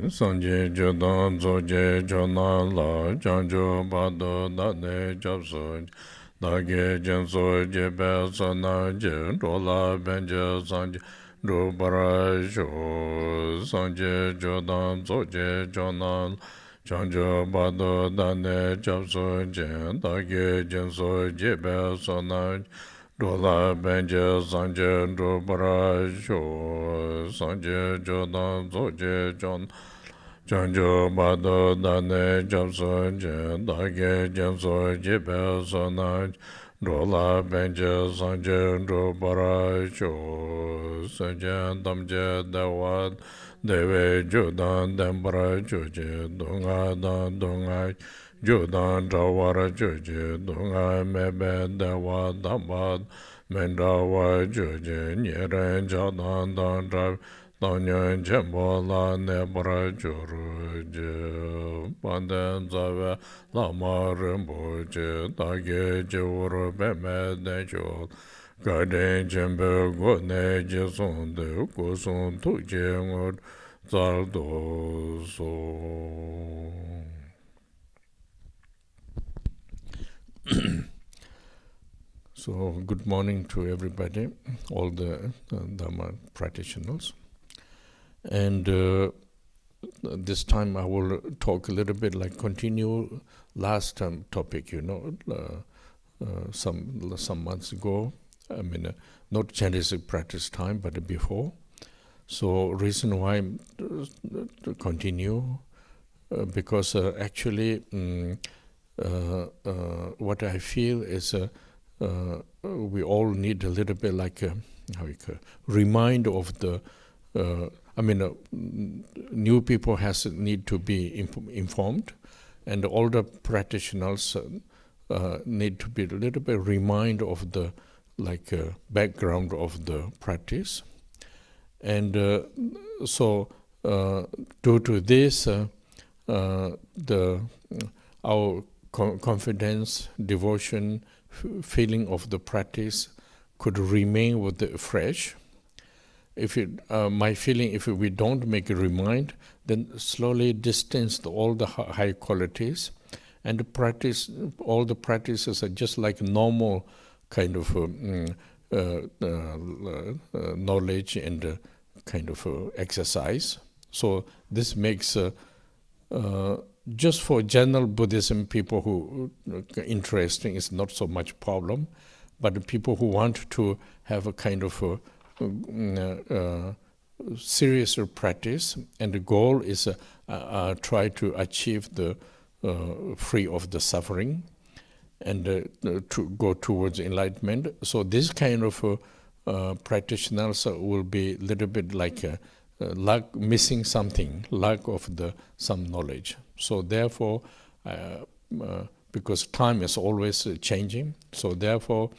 Sanje Jodan Zoje Jona La Janjo Bado Dane Japso Dage Janso Jebe Sana Je Dola Benje Sanje Rubara Sho Sanje Jodan Zoje Jona Janjo Bado Dane Japso Je Dage Janso Jebe Sana Dola Benje Sanje Rubara Sho Sanje Jodan Zoje Jona Janjo Bado Dane Japso Je Dage Janso Jibe Sona Dola Benje Sanje Drobara Sho Sanje Damje Dewa Dewe Jodan Dembara Joje Donga Dan Donga Jodan Drawara Joje Donga Mebe Dewa Dambad Mendawa Joje Nyeren Jadan Dan Draw Danyan Jembola Nebra Juruje Panden Zave Lama Rimboje Dage Jewur Beme Denjol Garden Jembe Gone Jeson de Goson Tujengor Zardo So. So, good morning to everybody, all the Dharma practitioners. And this time I will talk a little bit like continue last topic, some months ago. I mean, not Chinese practice time, but before. So reason why to continue, because actually what I feel is we all need a little bit like a remind of the new people need to be informed, and older practitioners need to be a little bit remind of the background of the practice. And so due to this, our confidence, devotion, feeling of the practice could remain with the fresh. My feeling, if we don't make a remind, then slowly distance all the high qualities, and all the practices are just like normal kind of knowledge and kind of exercise. So this makes just for general Buddhism people who interesting is not so much problem, but the people who want to have a kind of serious practice, and the goal is try to achieve the free of the suffering and to go towards enlightenment. So this kind of practitioners will be a little bit like missing something, lack of some knowledge. So therefore, because time is always changing, so therefore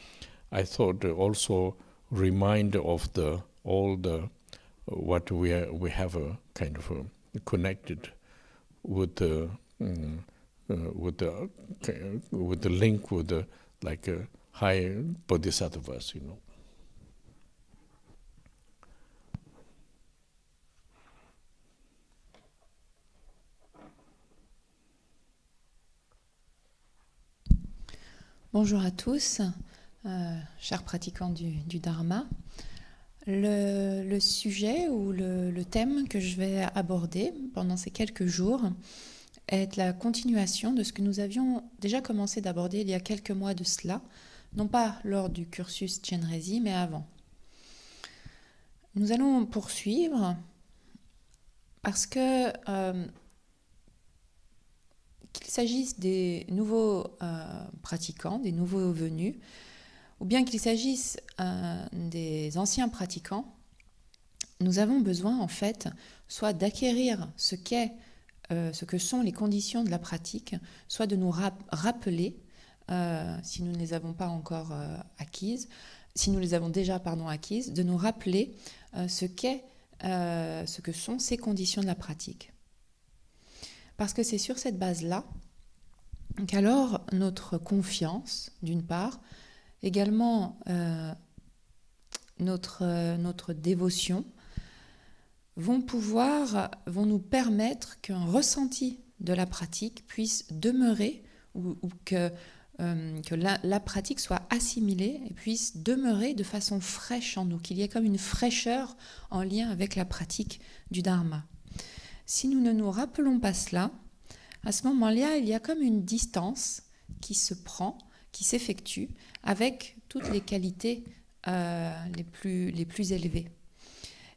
I thought also remind of all the what we have a kind of connected with the link with the high bodhisattvas, Bonjour à tous, chers pratiquants du Dharma. Le sujet ou le thème que je vais aborder pendant ces quelques jours est la continuation de ce que nous avions déjà commencé d'aborder il y a quelques mois de cela, non pas lors du cursus Chenrezig, mais avant. Nous allons poursuivre parce que qu'il s'agisse des nouveaux pratiquants, des nouveaux venus, ou bien qu'il s'agisse des anciens pratiquants, nous avons besoin en fait soit d'acquérir ce que sont les conditions de la pratique, soit de nous rappeler, si nous ne les avons pas encore acquises, si nous les avons déjà acquises, de nous rappeler ce que sont ces conditions de la pratique. Parce que c'est sur cette base-là qu'alors notre confiance, d'une part, également notre dévotion, vont nous permettre qu'un ressenti de la pratique puisse demeurer ou que la pratique soit assimilée et puisse demeurer de façon fraîche en nous, qu'il y ait comme une fraîcheur en lien avec la pratique du Dharma. Si nous ne nous rappelons pas cela, à ce moment-là, il y a comme une distance qui se prend, qui s'effectue avec toutes les qualités les plus élevées.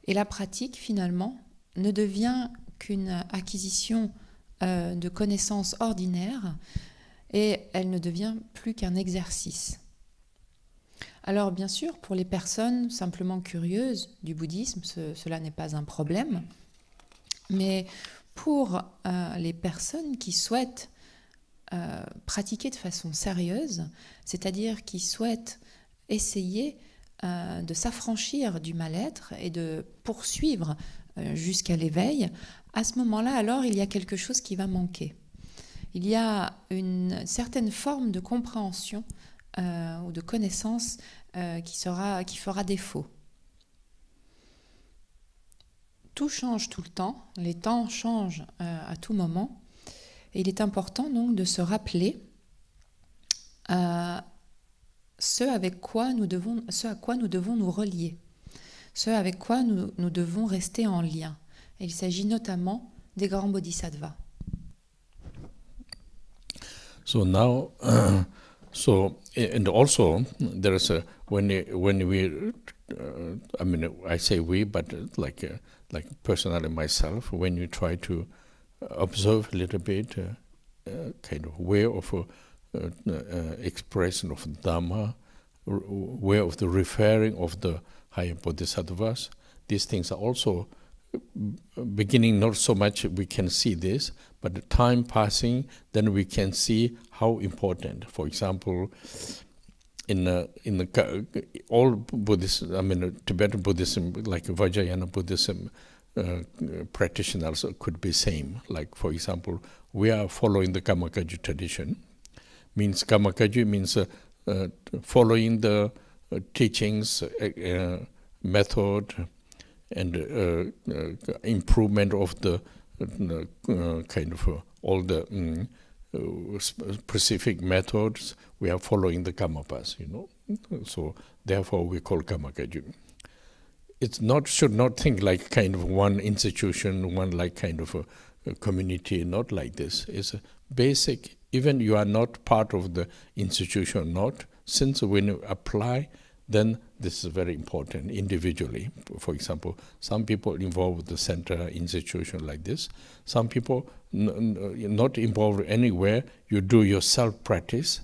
Et la pratique, finalement, ne devient qu'une acquisition de connaissances ordinaires et elle ne devient plus qu'un exercice. Alors, bien sûr, pour les personnes simplement curieuses du bouddhisme, cela n'est pas un problème, mais pour les personnes qui souhaitent pratiquer de façon sérieuse, c'est-à-dire qui souhaitent essayer de s'affranchir du mal-être et de poursuivre jusqu'à l'éveil, à ce moment-là, alors, il y a quelque chose qui va manquer. Il y a une certaine forme de compréhension ou de connaissance qui fera défaut. Tout change tout le temps, les temps changent à tout moment, et il est important donc de se rappeler ce à quoi nous devons nous relier, ce avec quoi nous devons rester en lien. Et il s'agit notamment des grands bodhisattvas. So now, and also there is when we, I mean, I say we, but like personally myself, when you try to observe a little bit, kind of way of expression of Dhamma, way of the referring of the higher bodhisattvas, these things are also beginning. Not so much we can see this, but the time passing, then we can see how important. For example, in the all Buddhism, I mean Tibetan Buddhism, like Vajrayana Buddhism, practitioners could be same. Like for example, we are following the Kamakaji tradition. Means Kamakaji means following the teachings, method, and improvement of the kind of all the specific methods. We are following the Karmapas, you know. So therefore we call Kamakaji. It's not, should not think like kind of one institution, one like kind of a community, not like this. It's a basic, even you are not part of the institution or not, since when you apply, then this is very important individually. For example, some people involved with the center institution like this. Some people not involved anywhere. You do your self-practice.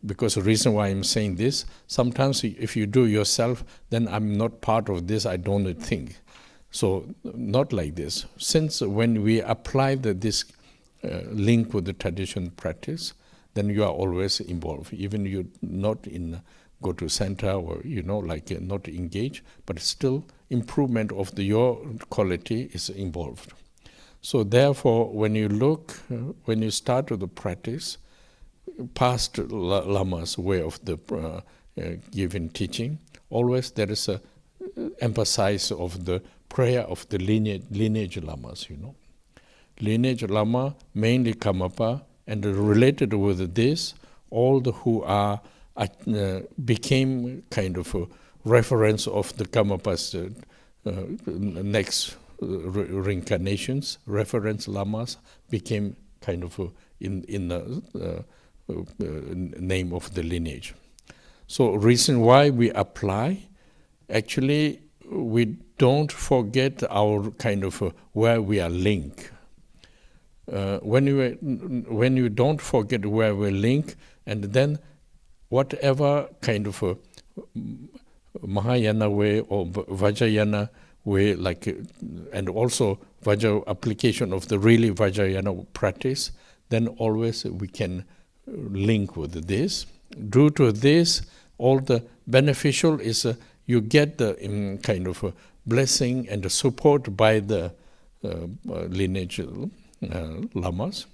Because the reason why I'm saying this, sometimes if you do yourself, then I'm not part of this, I don't think. So not like this. Since when we apply this link with the tradition practice, then you are always involved. Even you not in go to center or, you know, like not engage, but still improvement of your quality is involved. So therefore, when you look, when you start with the practice, past Lama's way of the giving teaching, always there is a emphasis of the prayer of the lineage Lamas, you know. Lineage Lama, mainly Karmapa, and related with this, all the who are became kind of a reference of the Karmapa's next reincarnations, reference Lamas became kind of in the name of the lineage. So reason why we apply, actually we don't forget our kind of where we are linked. When you don't forget where we link, and then whatever kind of Mahayana way or Vajrayana way, like, and also application of the really Vajrayana practice, then always we can link with this. Due to this, all the beneficial is you get the kind of blessing and support by the lineage Lamas,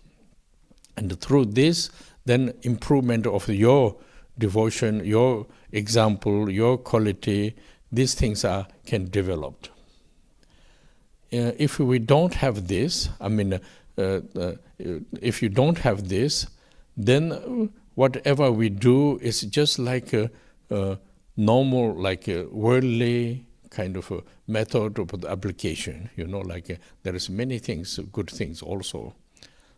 and through this, then improvement of your devotion, your example, your quality, these things can develop. if we don't have this, I mean, if you don't have this, then whatever we do is just like a normal, like a worldly kind of a method of the application, you know, like there is many things, good things also.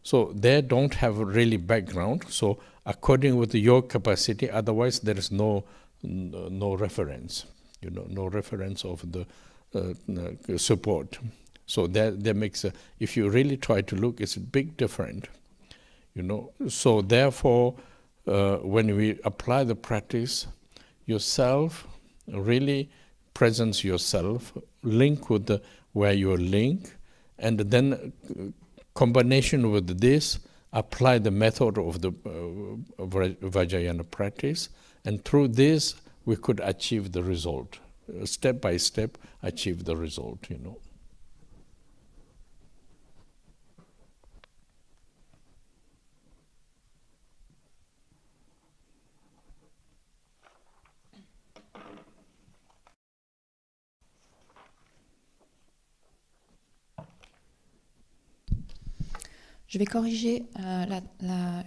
So they don't have a really background, so according with your capacity, otherwise there is no reference, you know, no reference of the support. So that makes, if you really try to look, it's a big difference, you know. So therefore, when we apply the practice, yourself, really presence yourself, link with where you link, and then combination with this, apply the method of the Vajrayana practice, and through this we could achieve the result. Step by step, achieve the result, you know. Je vais corriger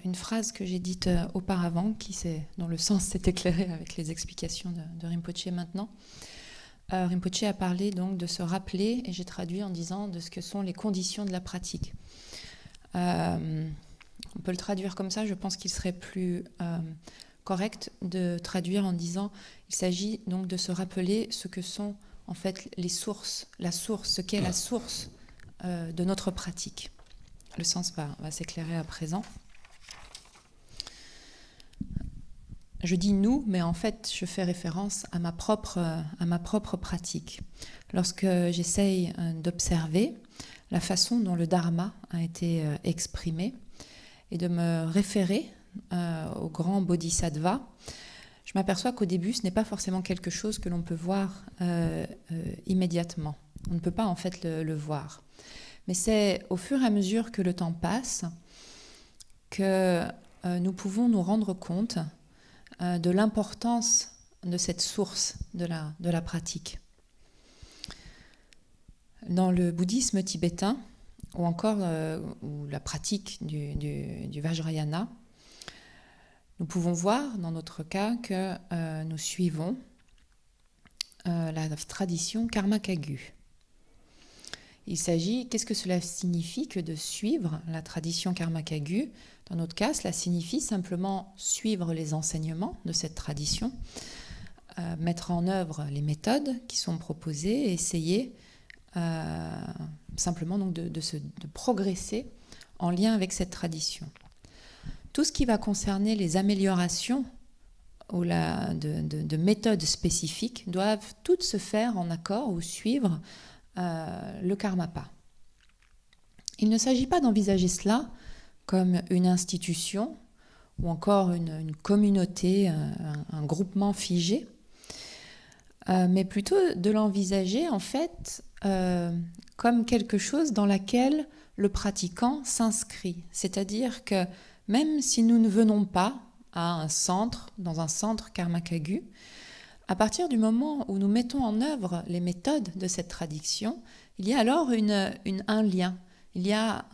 une phrase que j'ai dite auparavant, dont le sens s'est éclairé avec les explications de Rinpoche maintenant. Rinpoche a parlé donc de se rappeler, et j'ai traduit en disant de ce que sont les conditions de la pratique. On peut le traduire comme ça, je pense qu'il serait plus correct de traduire en disant il s'agit donc de se rappeler ce que sont en fait les sources, ce qu'est la source de notre pratique. Le sens va s'éclairer à présent. Je dis nous, mais en fait, je fais référence à ma propre pratique. Lorsque j'essaye d'observer la façon dont le Dharma a été exprimé et de me référer au grand Bodhisattva, je m'aperçois qu'au début, ce n'est pas forcément quelque chose que l'on peut voir immédiatement. On ne peut pas en fait le voir. Mais c'est au fur et à mesure que le temps passe que nous pouvons nous rendre compte de l'importance de cette source de la pratique. Dans le bouddhisme tibétain, ou encore ou la pratique du Vajrayana, nous pouvons voir dans notre cas que nous suivons la tradition Karma Kagyu. Il s'agit, qu'est-ce que cela signifie que de suivre la tradition Karma Kagyu? Dans notre cas, cela signifie simplement suivre les enseignements de cette tradition, mettre en œuvre les méthodes qui sont proposées et essayer simplement donc de progresser en lien avec cette tradition. Tout ce qui va concerner les améliorations ou de méthodes spécifiques doivent toutes se faire en accord ou suivre le Karmapa. Il ne s'agit pas d'envisager cela comme une institution ou encore une communauté, un groupement figé, mais plutôt de l'envisager en fait comme quelque chose dans laquelle le pratiquant s'inscrit. C'est-à-dire que même si nous ne venons pas dans un centre Karma Kagyu, à partir du moment où nous mettons en œuvre les méthodes de cette tradition, il y a alors un lien, il y a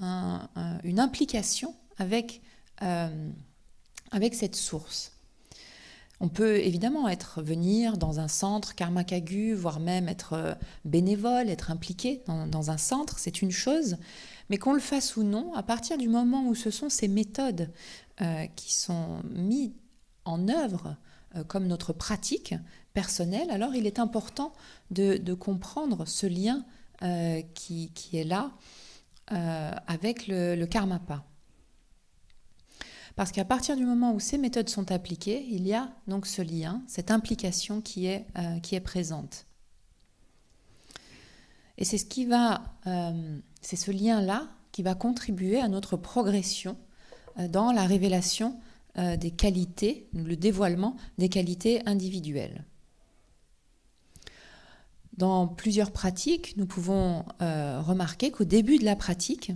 une implication avec cette source. On peut évidemment venir dans un centre Karma Kagyu, voire même être bénévole, être impliqué dans un centre, c'est une chose, mais qu'on le fasse ou non, à partir du moment où ce sont ces méthodes qui sont mises en œuvre comme notre pratique personnelle, alors il est important de comprendre ce lien qui est là avec le Karmapa. Parce qu'à partir du moment où ces méthodes sont appliquées, il y a donc ce lien, cette implication qui est présente. Et c'est c'est ce lien-là qui va contribuer à notre progression dans la révélation des qualités, le dévoilement des qualités individuelles. Dans plusieurs pratiques, nous pouvons remarquer qu'au début de la pratique,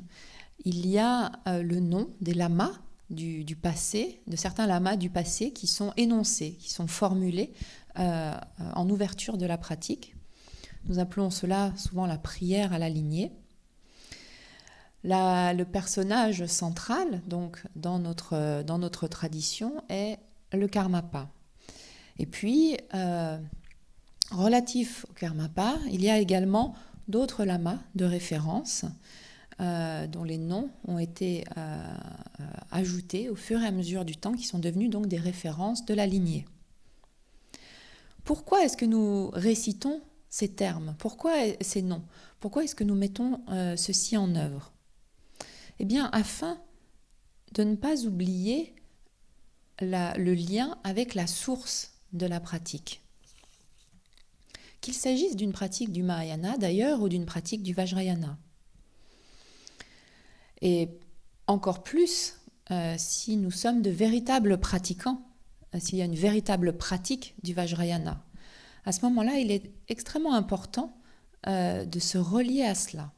il y a le nom des lamas du passé, de certains lamas du passé qui sont énoncés, qui sont formulés en ouverture de la pratique. Nous appelons cela souvent la prière à la lignée. Le personnage central, donc, dans notre tradition, est le Karmapa. Et puis, relatif au Karmapa, il y a également d'autres lamas de référence dont les noms ont été ajoutés au fur et à mesure du temps, qui sont devenus donc des références de la lignée. Pourquoi est-ce que nous récitons ces termes? Pourquoi ces noms? Pourquoi est-ce que nous mettons ceci en œuvre? Eh bien, afin de ne pas oublier le lien avec la source de la pratique. Qu'il s'agisse d'une pratique du Mahayana d'ailleurs ou d'une pratique du Vajrayana. Et encore plus si nous sommes de véritables pratiquants, s'il y a une véritable pratique du Vajrayana. À ce moment-là, il est extrêmement important de se relier à cela.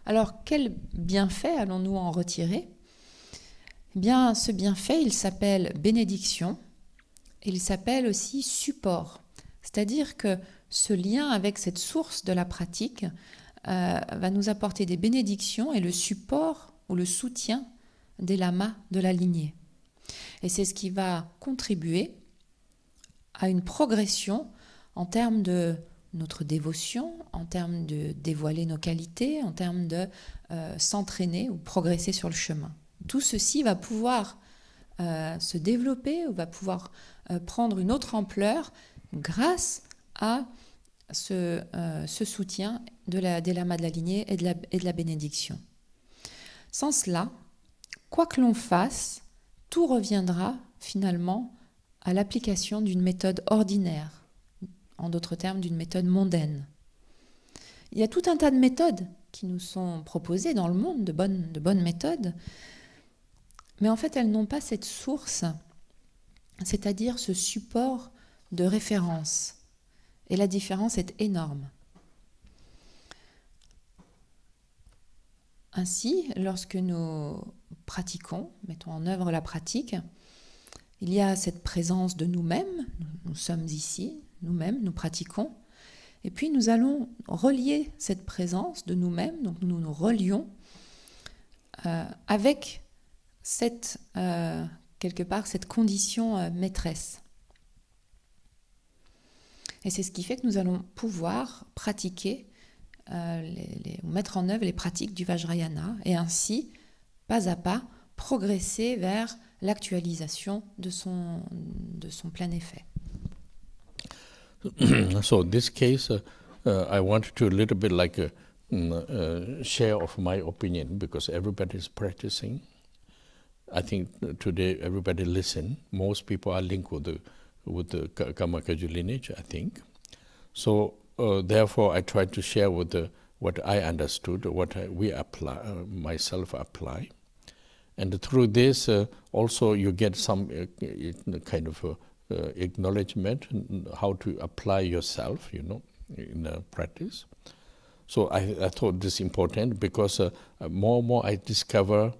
Alors, quel bienfait allons-nous en retirer? Eh bien, ce bienfait, il s'appelle bénédiction, et il s'appelle aussi support. C'est-à-dire que ce lien avec cette source de la pratique va nous apporter des bénédictions et le support ou le soutien des lamas de la lignée. Et c'est ce qui va contribuer à une progression en termes de notre dévotion, en termes de dévoiler nos qualités, en termes de s'entraîner ou progresser sur le chemin. Tout ceci va pouvoir se développer ou va pouvoir prendre une autre ampleur grâce à ce soutien des lamas de la lignée et de la bénédiction. Sans cela, quoi que l'on fasse, tout reviendra finalement à l'application d'une méthode ordinaire, en d'autres termes d'une méthode mondaine. Il y a tout un tas de méthodes qui nous sont proposées dans le monde, de bonnes méthodes, mais en fait elles n'ont pas cette source, c'est-à-dire ce support de référence. Et la différence est énorme. Ainsi, lorsque nous pratiquons, mettons en œuvre la pratique, il y a cette présence de nous-mêmes, nous sommes ici, nous-mêmes, nous pratiquons, et puis nous allons relier cette présence de nous-mêmes, donc nous nous relions avec quelque part cette condition maîtresse. Et c'est ce qui fait que nous allons pouvoir pratiquer, mettre en œuvre les pratiques du Vajrayana et ainsi, pas à pas, progresser vers l'actualisation de son plein effet. So this case, I want to a little bit like share of my opinion because everybody is practicing. I think today everybody listen. Most people are linked with the Karma Kagyu lineage, I think. So therefore, I try to share with what I understood, what we apply, myself apply. And through this, also you get some kind of acknowledgement how to apply yourself, in practice. So I thought this important because more and more I discover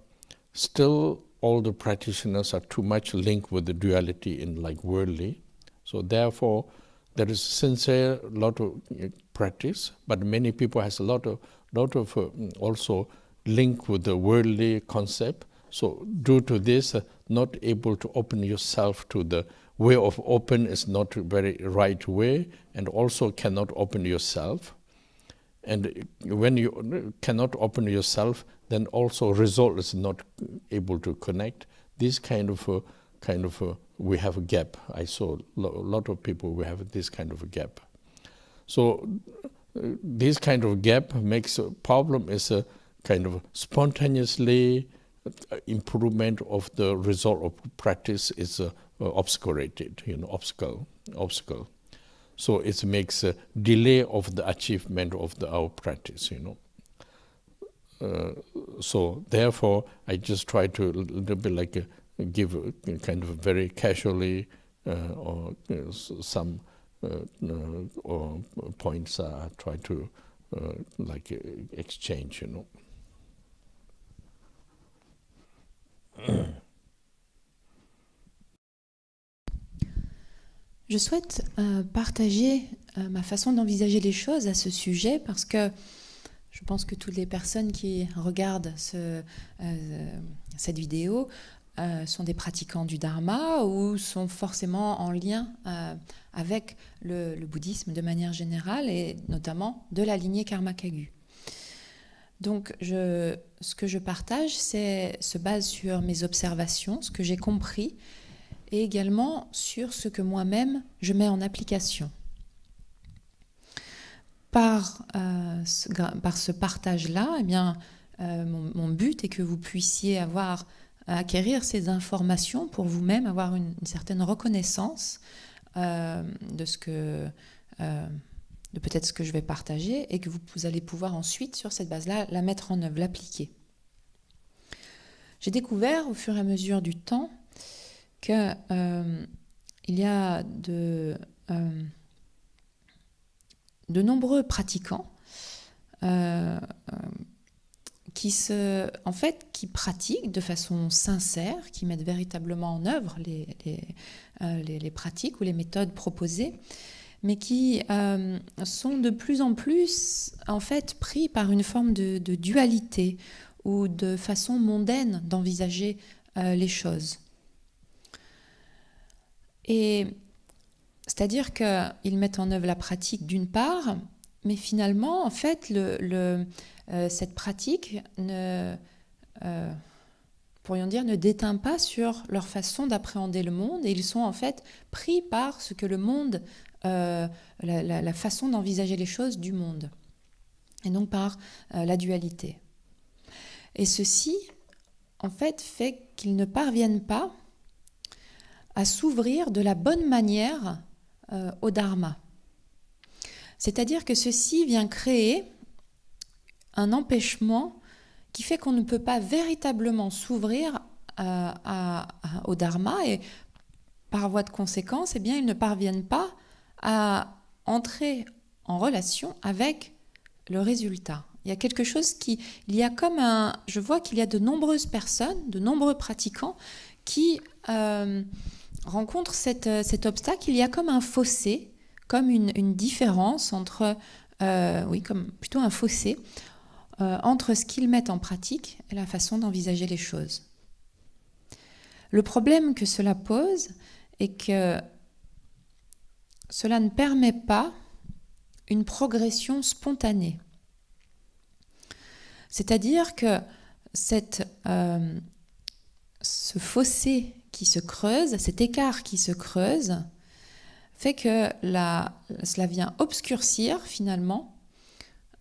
still all the practitioners are too much linked with the duality in like worldly. So therefore, there is sincere lot of practice, but many people has a lot of also link with the worldly concept. So due to this, not able to open yourself to the way of open is not very right way, and also cannot open yourself. And when you cannot open yourself, then also result is not able to connect. This kind of we have a gap. I saw a lot of people we have this kind of a gap. So this kind of gap makes a problem is a kind of spontaneously improvement of the result of practice is obscurated, obstacle. So it makes a delay of the achievement of our practice, So therefore, I just try to a little bit like give a kind of very casually or some points I try to exchange, Je souhaite partager ma façon d'envisager les choses à ce sujet parce que je pense que toutes les personnes qui regardent cette vidéo sont des pratiquants du Dharma ou sont forcément en lien avec le bouddhisme de manière générale et notamment de la lignée Karma Kagyu. Donc ce que je partage se base sur mes observations, ce que j'ai compris et également sur ce que moi-même je mets en application. Par ce partage-là, eh bien, mon but est que vous puissiez acquérir ces informations pour vous-même, avoir une certaine reconnaissance de peut-être ce que je vais partager et que vous allez pouvoir ensuite, sur cette base-là, la mettre en œuvre, l'appliquer. J'ai découvert au fur et à mesure du temps qu'il y a de nombreux pratiquants qui pratiquent de façon sincère, qui mettent véritablement en œuvre les pratiques ou les méthodes proposées, mais qui sont de plus en plus en fait pris par une forme de dualité ou de façon mondaine d'envisager les choses. Et c'est-à-dire qu'ils mettent en œuvre la pratique d'une part, mais finalement, en fait, cette pratique pourrions dire, ne déteint pas sur leur façon d'appréhender le monde, et ils sont en fait pris par ce que le monde, la façon d'envisager les choses du monde, et donc par la dualité. Et ceci, en fait qu'ils ne parviennent pas à s'ouvrir de la bonne manière au Dharma. C'est-à-dire que ceci vient créer un empêchement qui fait qu'on ne peut pas véritablement s'ouvrir au Dharma et par voie de conséquence, eh bien, ils ne parviennent pas à entrer en relation avec le résultat. Il y a quelque chose je vois qu'il y a de nombreuses personnes, de nombreux pratiquants qui rencontrent cet obstacle. Il y a comme un fossé, comme une différence entre, comme plutôt un fossé entre ce qu'ils mettent en pratique et la façon d'envisager les choses. Le problème que cela pose est que cela ne permet pas une progression spontanée. C'est-à-dire que ce fossé qui se creuse, cet écart qui se creuse, fait que cela vient obscurcir finalement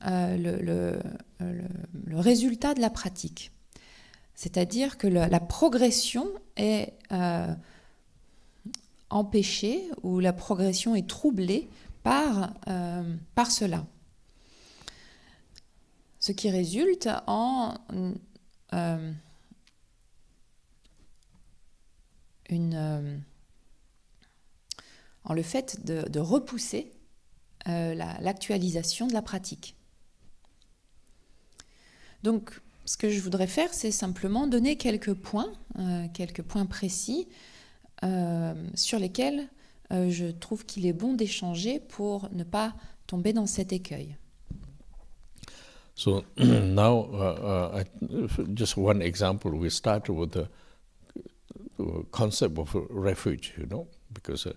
le résultat de la pratique. C'est-à-dire que la progression est empêchée ou la progression est troublée par cela. Ce qui résulte en le fait de repousser l'actualisation de la pratique. Donc, ce que je voudrais faire, c'est simplement donner quelques points précis sur lesquels je trouve qu'il est bon d'échanger pour ne pas tomber dans cet écueil. So now, just one example, we start with the concept of refuge, because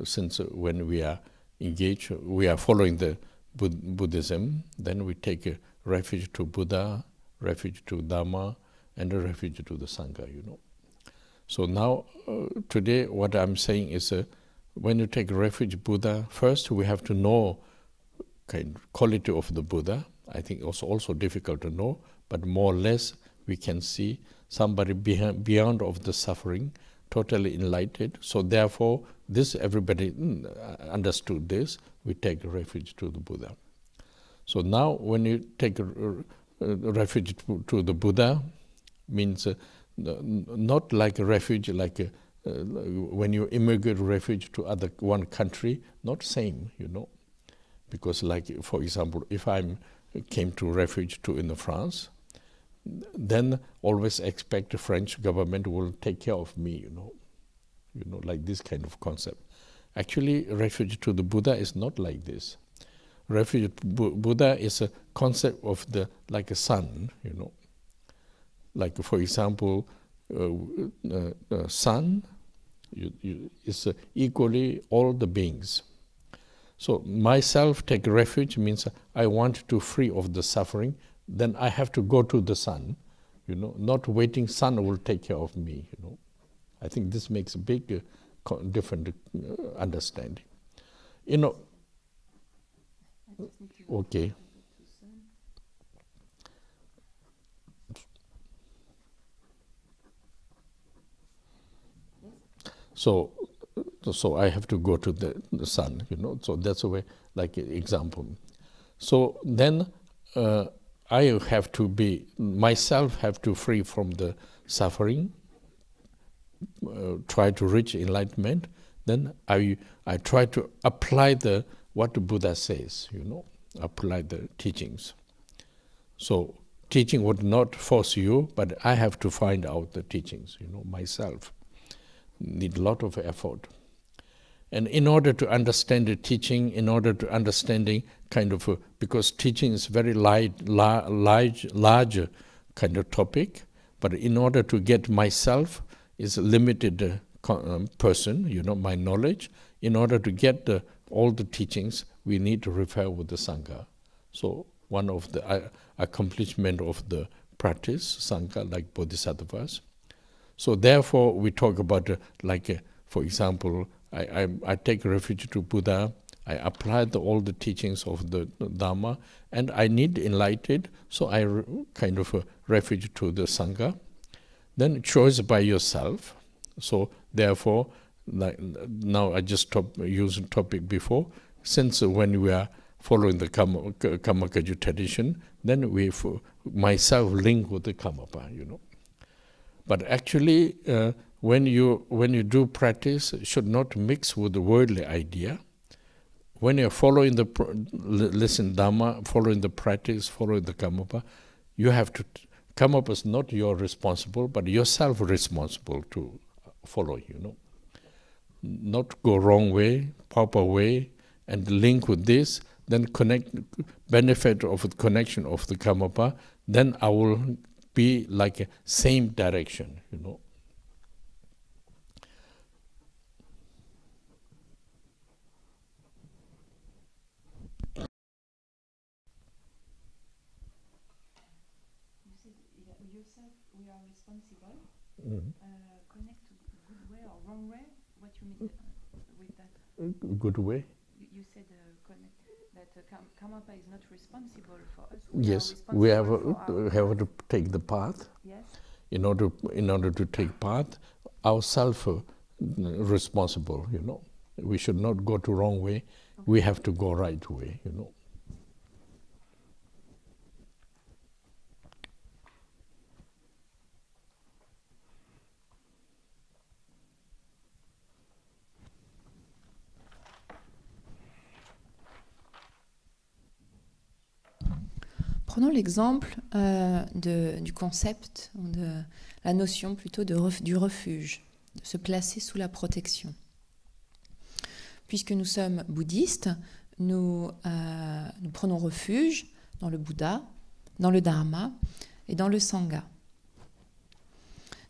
since when we are engaged, we are following the Buddhism, then we take a refuge to Buddha, refuge to Dhamma, and a refuge to the Sangha, So now, today, what I'm saying is, when you take refuge Buddha, first we have to know kind of quality of the Buddha. I think it's also difficult to know, but more or less we can see somebody beyond of the suffering, totally enlightened. So therefore, everybody understood this. We take refuge to the Buddha. So now, when you take refuge to the Buddha, means not like a refuge, like when you immigrate refuge to one country, not same, because like, for example, if I came to refuge in France, then always expect the French government will take care of me, like this kind of concept. Actually, refuge to the Buddha is not like this. Refuge to Buddha is a concept of the like a sun, you know. Like for example, sun is equally all the beings. So myself take refuge means I want to free of the suffering. Then I have to go to the sun, you know. Not waiting sun will take care of me, you know. I think this makes a big different understanding. You know. Okay. So I have to go to the sun, you know. So that's a way, like an example. So then I have to be, myself have to free from the suffering, try to reach enlightenment. Then I try to apply what the Buddha says, you know, apply the teachings. So teaching would not force you, but I have to find out the teachings, you know, myself. Need a lot of effort. And in order to understand the teaching, in order to understanding kind of, because teaching is very large kind of topic, but in order to get myself is a limited person, you know, my knowledge. In order to get all the teachings, we need to refer with the Sangha. So one of the accomplishment of the practice, Sangha, like Bodhisattvas. So therefore, we talk about for example, I take refuge to Buddha, I apply all the teachings of the Dharma, and I need enlightened, so I kind of refuge to the Sangha. Then choice by yourself. So therefore, like now I just used the topic before, since when we are following the Karmakaju tradition, then myself link with the Karmapa, you know. But actually, when you do practice, it should not mix with the worldly idea. When you're following listen Dhamma, following the practice, following the Karmapa, you have to, Karmapa is not your responsible, but yourself responsible to follow, you know. Not go wrong way, proper way, and link with this, then benefit of the connection of the Karmapa, then I will be like a same direction, you know. Yourself, we are responsible. Mm-hmm. Connect to good way or wrong way. What you mean with that? Good way. You said connect that Karmapa is not responsible for us. Yes, we have to take the path. Yes. In order to take path, ourselves responsible. You know, we should not go to wrong way. Okay. We have to go right way. You know. Prenons l'exemple du concept, de la notion plutôt du refuge, de se placer sous la protection. Puisque nous sommes bouddhistes, nous prenons refuge dans le Bouddha, dans le Dharma et dans le Sangha.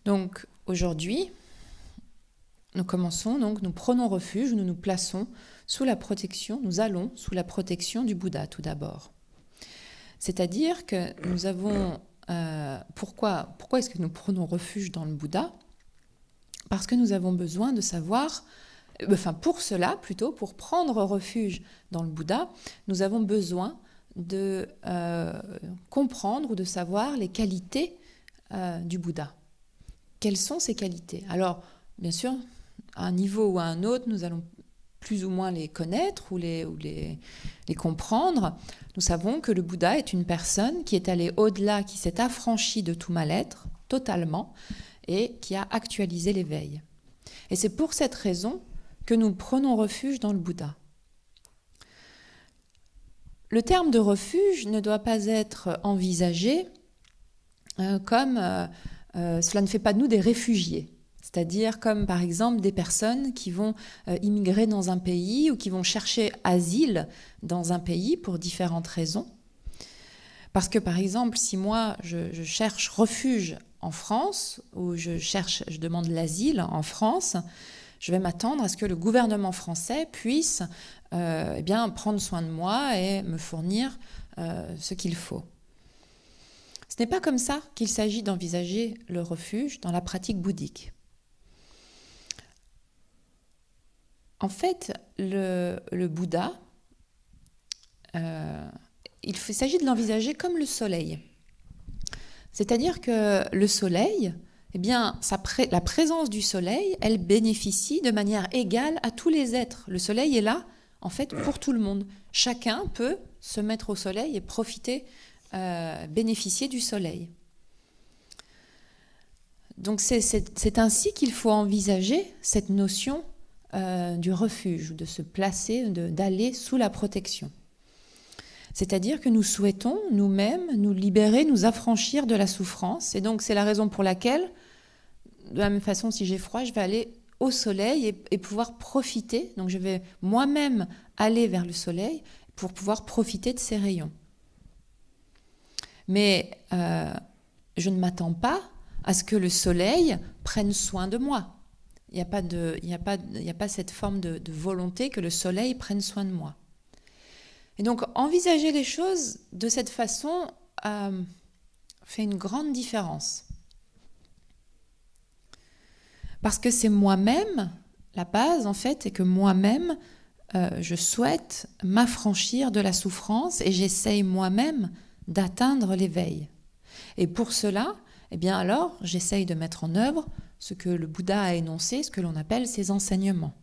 Donc aujourd'hui, nous prenons refuge, nous nous plaçons sous la protection, nous allons sous la protection du Bouddha tout d'abord. C'est-à-dire que nous avons... pourquoi est-ce que nous prenons refuge dans le Bouddha? Parce que nous avons besoin de savoir... pour cela, plutôt, pour prendre refuge dans le Bouddha, nous avons besoin de comprendre ou de savoir les qualités du Bouddha. Quelles sont ces qualités? Alors, bien sûr, à un niveau ou à un autre, nous allons plus ou moins les connaître ou les comprendre. Nous savons que le Bouddha est une personne qui est allée au-delà, qui s'est affranchie de tout mal-être, totalement, et qui a actualisé l'éveil. Et c'est pour cette raison que nous prenons refuge dans le Bouddha. Le terme de refuge ne doit pas être envisagé comme cela ne fait pas de nous des réfugiés. C'est-à-dire comme par exemple des personnes qui vont immigrer dans un pays ou qui vont chercher asile dans un pays pour différentes raisons. Parce que par exemple, si moi je cherche refuge en France ou je demande l'asile en France, je vais m'attendre à ce que le gouvernement français puisse eh bien, prendre soin de moi et me fournir ce qu'il faut. Ce n'est pas comme ça qu'il s'agit d'envisager le refuge dans la pratique bouddhique. En fait, le Bouddha, il s'agit de l'envisager comme le soleil. C'est-à-dire que le soleil, eh bien, la présence du soleil, elle bénéficie de manière égale à tous les êtres. Le soleil est là, en fait, pour tout le monde. Chacun peut se mettre au soleil et profiter, bénéficier du soleil. Donc c'est ainsi qu'il faut envisager cette notion du refuge, de se placer, d'aller sous la protection. C'est-à-dire que nous souhaitons nous-mêmes nous libérer, nous affranchir de la souffrance. Et donc c'est la raison pour laquelle, de la même façon, si j'ai froid, je vais aller au soleil et pouvoir profiter. Donc je vais moi-même aller vers le soleil pour pouvoir profiter de ses rayons. Mais je ne m'attends pas à ce que le soleil prenne soin de moi. Il n'y a pas cette forme de volonté que le soleil prenne soin de moi. Et donc, envisager les choses de cette façon fait une grande différence. Parce que c'est moi-même, la base en fait, est que moi-même, je souhaite m'affranchir de la souffrance et j'essaye moi-même d'atteindre l'éveil. Et pour cela, eh bien alors, j'essaye de mettre en œuvre ce que le Bouddha a énoncé, ce que l'on appelle ses enseignements.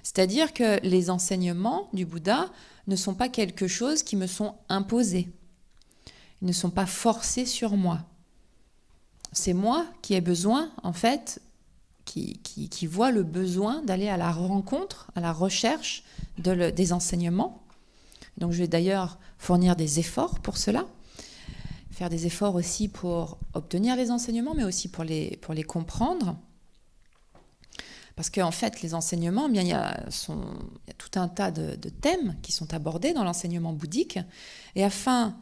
C'est-à-dire que les enseignements du Bouddha ne sont pas quelque chose qui me sont imposés. Ils ne sont pas forcés sur moi. C'est moi qui ai besoin, en fait, qui vois le besoin d'aller à la rencontre, à la recherche des enseignements. Donc je vais d'ailleurs fournir des efforts pour cela, faire des efforts aussi pour obtenir les enseignements, mais aussi pour les comprendre. Parce qu'en fait, les enseignements, eh bien, il y a tout un tas de thèmes qui sont abordés dans l'enseignement bouddhique. Et afin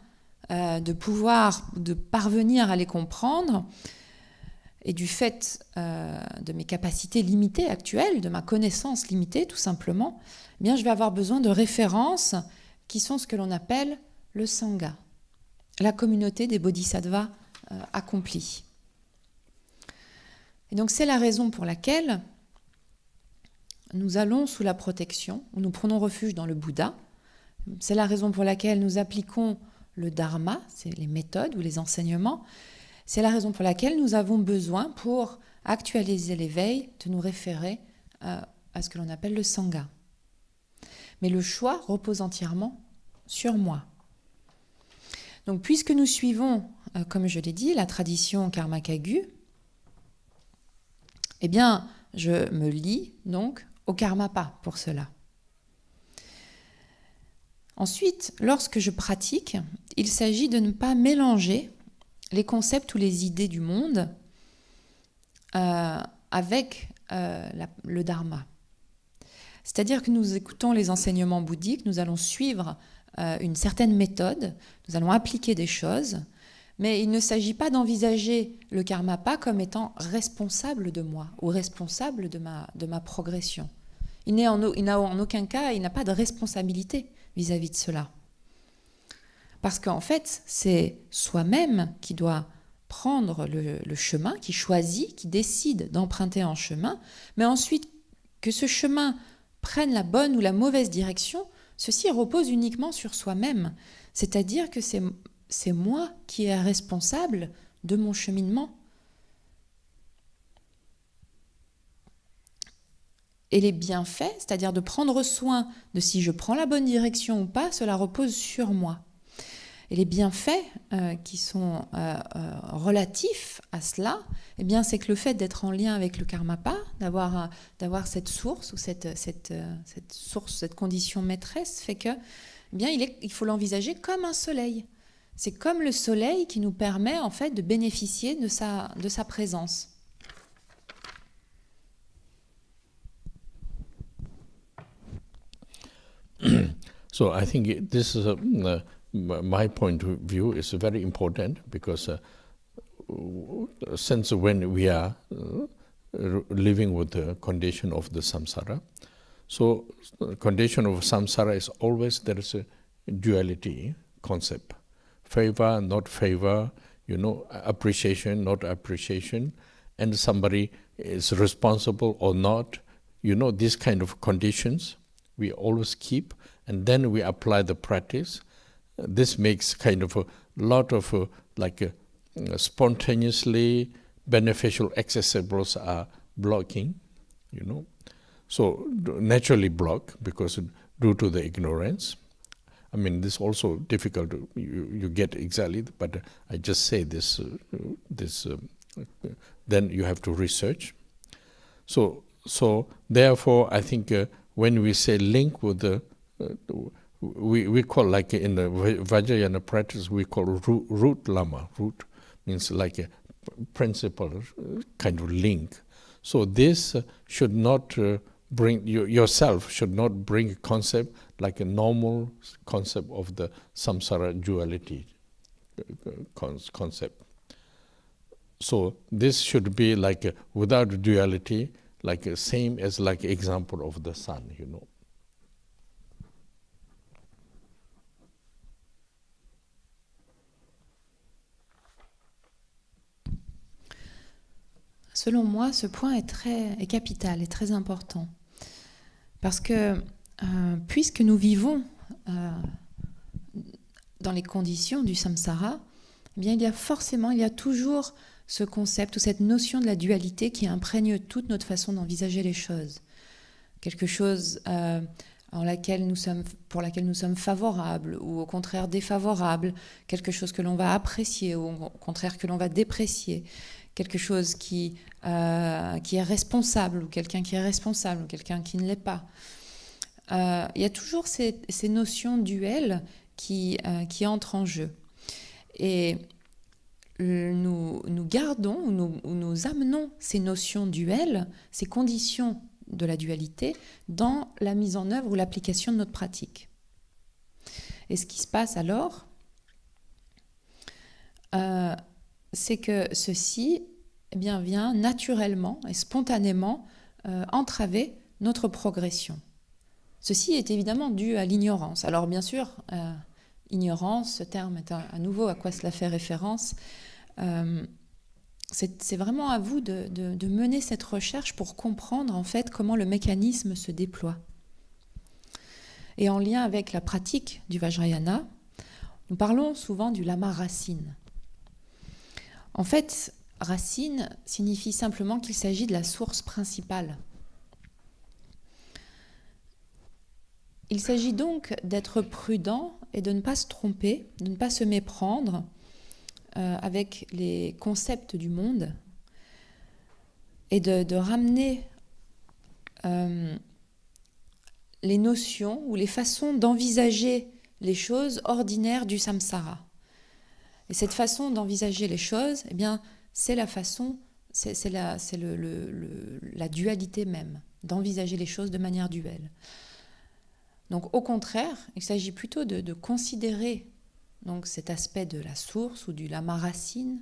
de parvenir à les comprendre, et du fait de mes capacités limitées actuelles, de ma connaissance limitée tout simplement, eh bien, je vais avoir besoin de références qui sont ce que l'on appelle le Sangha, la communauté des bodhisattvas accomplis. Et donc c'est la raison pour laquelle nous allons sous la protection, ou nous prenons refuge dans le Bouddha. C'est la raison pour laquelle nous appliquons le Dharma, c'est les méthodes ou les enseignements. C'est la raison pour laquelle nous avons besoin, pour actualiser l'éveil, de nous référer à ce que l'on appelle le Sangha. Mais le choix repose entièrement sur moi. Donc, puisque nous suivons, comme je l'ai dit, la tradition Karmakagu, eh bien, je me lie donc au Karmapa pour cela. Ensuite, lorsque je pratique, il s'agit de ne pas mélanger les concepts ou les idées du monde avec le Dharma. C'est-à-dire que nous écoutons les enseignements bouddhiques, nous allons suivre une certaine méthode, nous allons appliquer des choses, mais il ne s'agit pas d'envisager le Karmapa comme étant responsable de moi ou responsable de ma progression. Il n'a en aucun cas, il n'a pas de responsabilité vis-à-vis de cela. Parce qu'en fait, c'est soi-même qui doit prendre le chemin, qui choisit, qui décide d'emprunter un chemin, mais ensuite que ce chemin prenne la bonne ou la mauvaise direction, ceci repose uniquement sur soi-même. C'est-à-dire que c'est moi qui est responsable de mon cheminement. Et les bienfaits, c'est-à-dire de prendre soin de si je prends la bonne direction ou pas, cela repose sur moi. Et les bienfaits qui sont relatifs à cela, eh bien, c'est que le fait d'être en lien avec le Karmapa, d'avoir cette source ou cette condition maîtresse, fait que, eh bien, il faut l'envisager comme un soleil. C'est comme le soleil qui nous permet en fait de bénéficier de sa présence. So I think this is my point of view is very important, because since when we are living with the condition of the samsara, so the condition of samsara is always there is a duality concept, favor, not favor, appreciation, not appreciation, and somebody is responsible or not, these kind of conditions we always keep, and then we apply the practice. This makes kind of a lot of spontaneously beneficial accessibles are blocking, so naturally block because due to the ignorance. I mean, this also difficult to you get exactly, but I just say this. Then you have to research. So therefore, I think when we say link with the, we call, like in the Vajrayana practice, we call root lama. Root means like a principle kind of link. So this should not bring yourself should not bring a concept like a normal concept of the samsara duality concept. So this should be like without duality, like same as like example of the sun, Selon moi, ce point est capital, est très important. Parce que puisque nous vivons dans les conditions du samsara, eh bien, il y a toujours ce concept ou cette notion de la dualité qui imprègne toute notre façon d'envisager les choses. Quelque chose pour laquelle nous sommes favorables ou au contraire défavorables, quelque chose que l'on va apprécier ou au contraire que l'on va déprécier, quelque chose qui est responsable ou quelqu'un qui est responsable ou quelqu'un qui ne l'est pas. Il y a toujours ces notions duelles qui entrent en jeu. Et nous gardons ou nous amenons ces notions duelles, ces conditions de la dualité dans la mise en œuvre ou l'application de notre pratique. Et ce qui se passe alors, c'est que ceci vient naturellement et spontanément entraver notre progression. Ceci est évidemment dû à l'ignorance. Alors bien sûr, ignorance, ce terme est à nouveau à quoi cela fait référence. C'est vraiment à vous de mener cette recherche pour comprendre en fait comment le mécanisme se déploie. Et en lien avec la pratique du Vajrayana, nous parlons souvent du lama racine. En fait, racine signifie simplement qu'il s'agit de la source principale. Il s'agit donc d'être prudent et de ne pas se tromper, de ne pas se méprendre avec les concepts du monde et de ramener les notions ou les façons d'envisager les choses ordinaires du samsara. Et cette façon d'envisager les choses, eh bien, c'est la façon, c'est la dualité même, d'envisager les choses de manière duelle. Donc au contraire, il s'agit plutôt de considérer donc, cet aspect de la source ou du lama racine,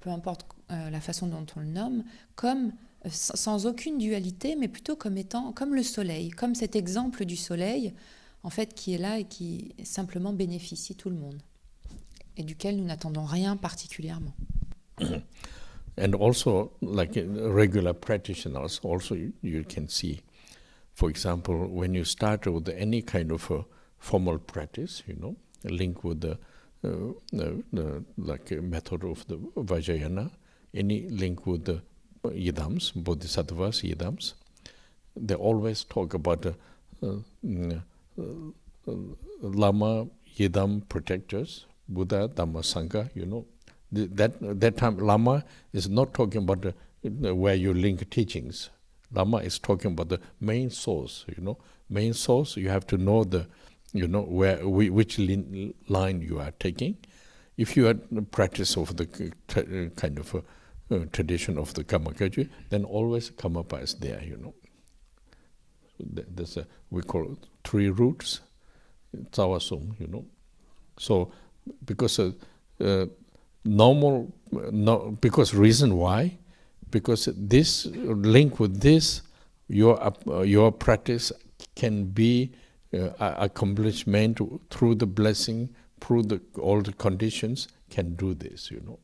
peu importe la façon dont on le nomme, comme sans aucune dualité, mais plutôt comme étant comme le soleil, comme cet exemple du soleil, en fait, qui est là et qui simplement bénéficie tout le monde, et duquel nous n'attendons rien particulièrement. And also, like regular practitioners, also you can see, for example, when you start with any kind of a formal practice, a link with the like a method of the Vajrayana, any link with the Yidams, Bodhisattvas, Yidams, they always talk about Lama, Yidam protectors, Buddha, Dhamma, Sangha, That time Lama is not talking about where you link teachings. Lama is talking about the main source, Main source, you have to know which line you are taking. If you are the practice of the kind of tradition of the Kamakaji, then always Kamapa is there, There's we call it 3 roots, Tsawasum, you know. So, because normal, because reason why, because this link with this, your practice can be accomplishment through the blessing, through all the conditions can do this, you know.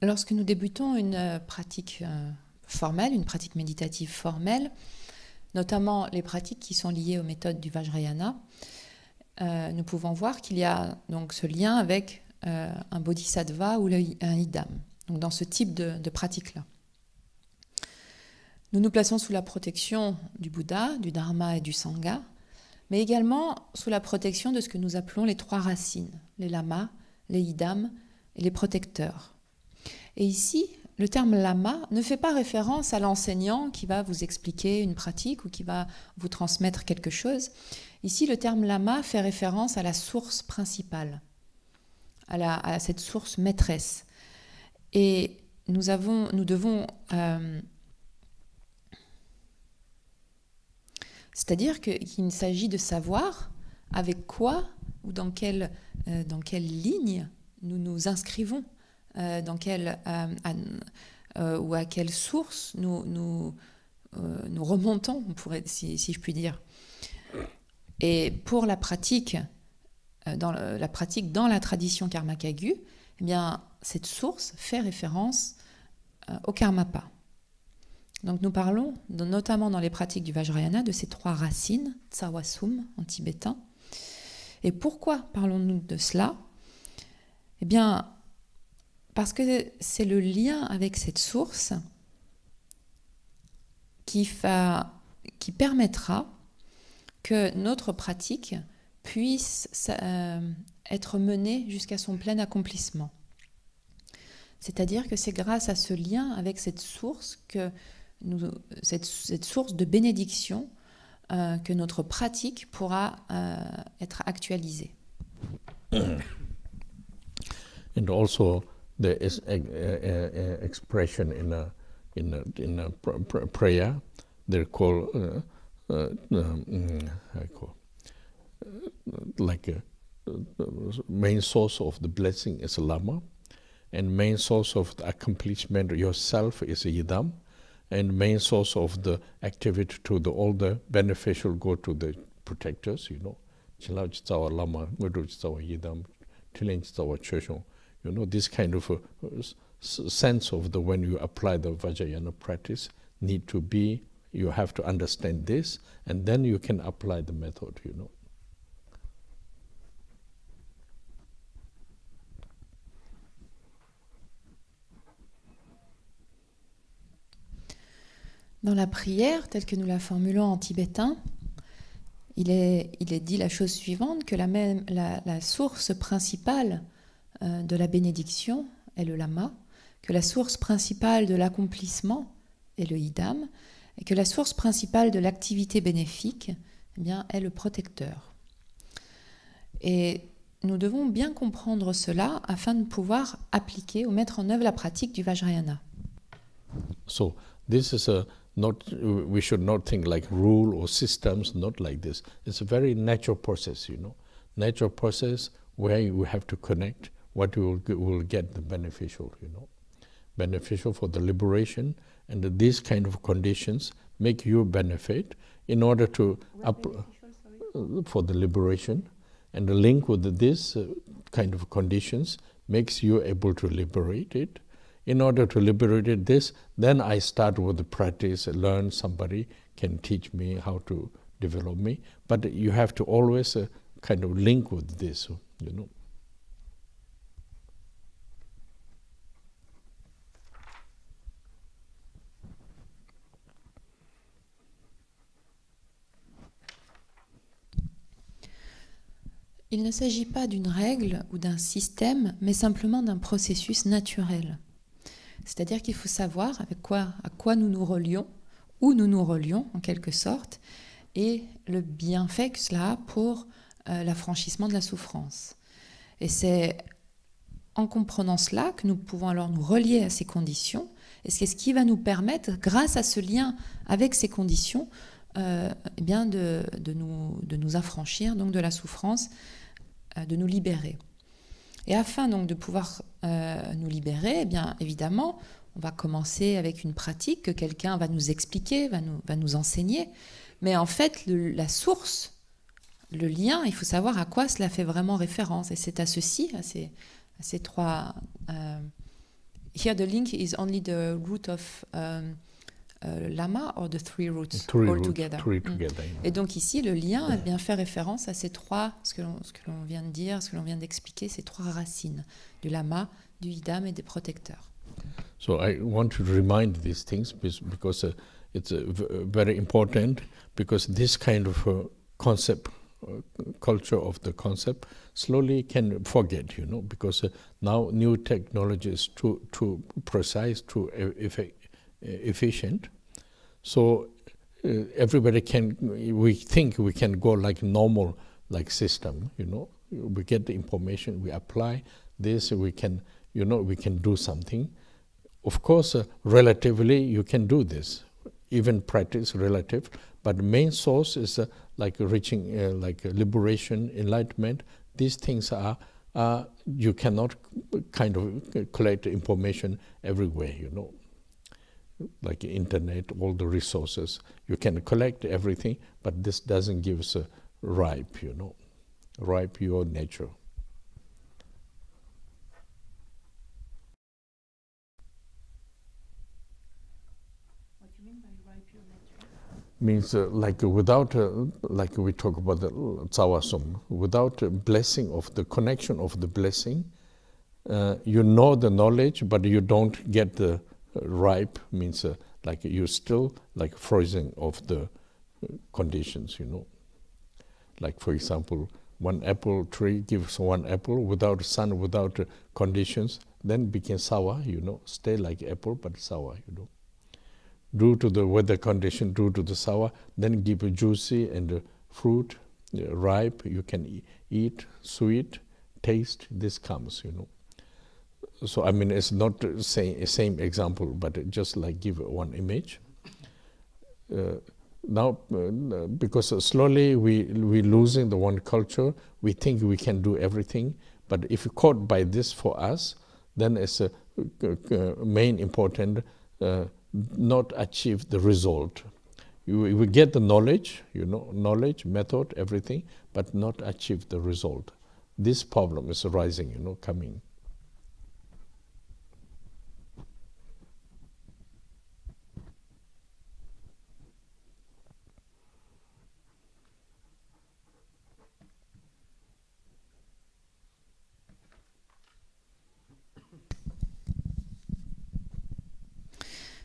Lorsque nous débutons une pratique formelle, une pratique méditative formelle, notamment les pratiques qui sont liées aux méthodes du Vajrayana, nous pouvons voir qu'il y a donc ce lien avec un bodhisattva ou un idam, donc dans ce type de pratique-là. Nous nous plaçons sous la protection du Bouddha, du Dharma et du Sangha, mais également sous la protection de ce que nous appelons les trois racines, les lamas, les idams et les protecteurs. Et ici, le terme lama ne fait pas référence à l'enseignant qui va vous expliquer une pratique ou qui va vous transmettre quelque chose. Ici, le terme lama fait référence à la source principale, à cette source maîtresse. Et nous devons... c'est-à-dire qu'il s'agit de savoir avec quoi ou dans quelle ligne nous nous inscrivons. Ou à quelle source nous remontons, si je puis dire. Et pour la pratique, dans la tradition Karmakagu, eh bien, cette source fait référence au Karmapa. Donc nous parlons, notamment dans les pratiques du Vajrayana, de ces trois racines, Tsawasum en tibétain. Et pourquoi parlons-nous de cela? Eh bien, parce que c'est le lien avec cette source qui permettra que notre pratique puisse être menée jusqu'à son plein accomplissement. C'est-à-dire que c'est grâce à ce lien avec cette source, cette source de bénédiction, que notre pratique pourra être actualisée. And also, there is expression in a prayer. They're called main source of the blessing is lama, and main source of the accomplishment yourself is yidam, and main source of the activity to all the beneficial go to the protectors. You know, chilaj tsawa lama, mudu tsawa yidam, tilin tsawa choshon. You know, this kind of sense of when you apply the Vajrayana practice need to be, you have to understand this, and then you can apply the method, you know. Dans la prière, telle que nous la formulons en tibétain, il est dit la chose suivante, que la source principale de la bénédiction est le lama, que la source principale de l'accomplissement est le idam, et que la source principale de l'activité bénéfique, eh bien, est le protecteur. Et nous devons bien comprendre cela afin de pouvoir appliquer ou mettre en œuvre la pratique du Vajrayana. So this is we should not think like rule or systems, not like this. It's a very natural process, you know. Natural process where you have to connect what you will get the beneficial, you know. Beneficial for the liberation, and these kind of conditions make you benefit in order to for the liberation, and the link with this kind of conditions makes you able to liberate it. In order to liberate this, then I start with the practice, learn, somebody can teach me how to develop me. But you have to always kind of link with this, you know. Il ne s'agit pas d'une règle ou d'un système, mais simplement d'un processus naturel. C'est-à-dire qu'il faut savoir à quoi nous nous relions, où nous nous relions en quelque sorte, et le bienfait que cela a pour l'affranchissement de la souffrance. Et c'est en comprenant cela que nous pouvons alors nous relier à ces conditions, et c'est ce qui va nous permettre, grâce à ce lien avec ces conditions, eh bien de nous affranchir donc de la souffrance, de nous libérer. Et afin donc de pouvoir nous libérer, eh bien évidemment, on va commencer avec une pratique que quelqu'un va nous expliquer, va nous enseigner. Mais en fait, la source, le lien, il faut savoir à quoi cela fait vraiment référence. Et c'est à ceci, à ces trois. Here the link is only the root of lama or the three roots all together. Et donc ici, le lien a bien fait référence à ces trois, ce que l'on vient de dire, ce que l'on vient d'expliquer, ces trois racines, du lama, du idam et des protecteurs. So I want to remind these things because it's very important, because this kind of concept, culture of the concept, slowly can forget, you know, because now new technology is too precise, too efficient. So everybody we think we can go like normal, like system, you know. We get the information, we apply this, we can, you know, we can do something. Of course, relatively, you can do this, even practice relative, but the main source is like reaching like liberation, enlightenment. These things are, you cannot kind of collect information everywhere, you know, like internet, all the resources. You can collect everything, but this doesn't give us a ripe, you know, ripe your nature. Means like without, like we talk about the Tsawasum, without a blessing of the connection of the blessing, you know the knowledge, but you don't get the ripe, means like you're still like freezing of the conditions, you know. Like for example, one apple tree gives one apple without sun, without conditions, then became sour, you know, stay like apple, but sour, you know. Due to the weather condition, due to the sour, then give a juicy and fruit, ripe, you can eat, sweet, taste, this comes, you know. So, I mean, it's not the same example, but just like give one image. Now, because slowly we losing the one culture, we think we can do everything, but if caught by this for us, then it's a main important not achieve the result. We get the knowledge, you know, knowledge, method, everything, but not achieve the result. This problem is arising, you know, coming.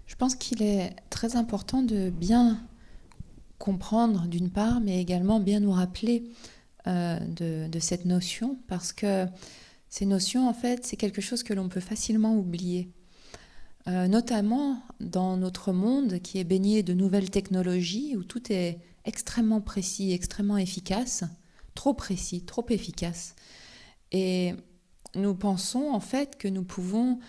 Je pense qu'il est très important de bien comprendre d'une part, mais également bien nous rappeler de cette notion, parce que ces notions, en fait, c'est quelque chose que l'on peut facilement oublier. Notamment dans notre monde qui est baigné de nouvelles technologies, où tout est extrêmement précis, extrêmement efficace, trop précis, trop efficace. Et nous pensons en fait que nous pouvons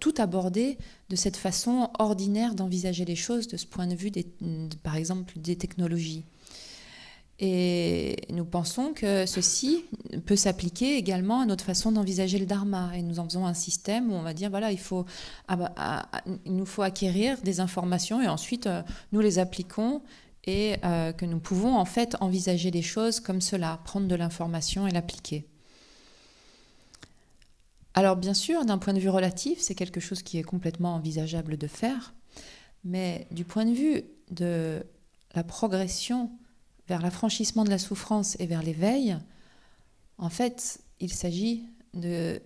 tout aborder de cette façon ordinaire d'envisager les choses, de ce point de vue, par exemple, des technologies. Et nous pensons que ceci peut s'appliquer également à notre façon d'envisager le dharma. Et nous en faisons un système où on va dire, voilà, il nous faut acquérir des informations et ensuite nous les appliquons, et que nous pouvons en fait envisager les choses comme cela, prendre de l'information et l'appliquer. Alors bien sûr, d'un point de vue relatif, c'est quelque chose qui est complètement envisageable de faire, mais du point de vue de la progression vers l'affranchissement de la souffrance et vers l'éveil, en fait, il s'agit de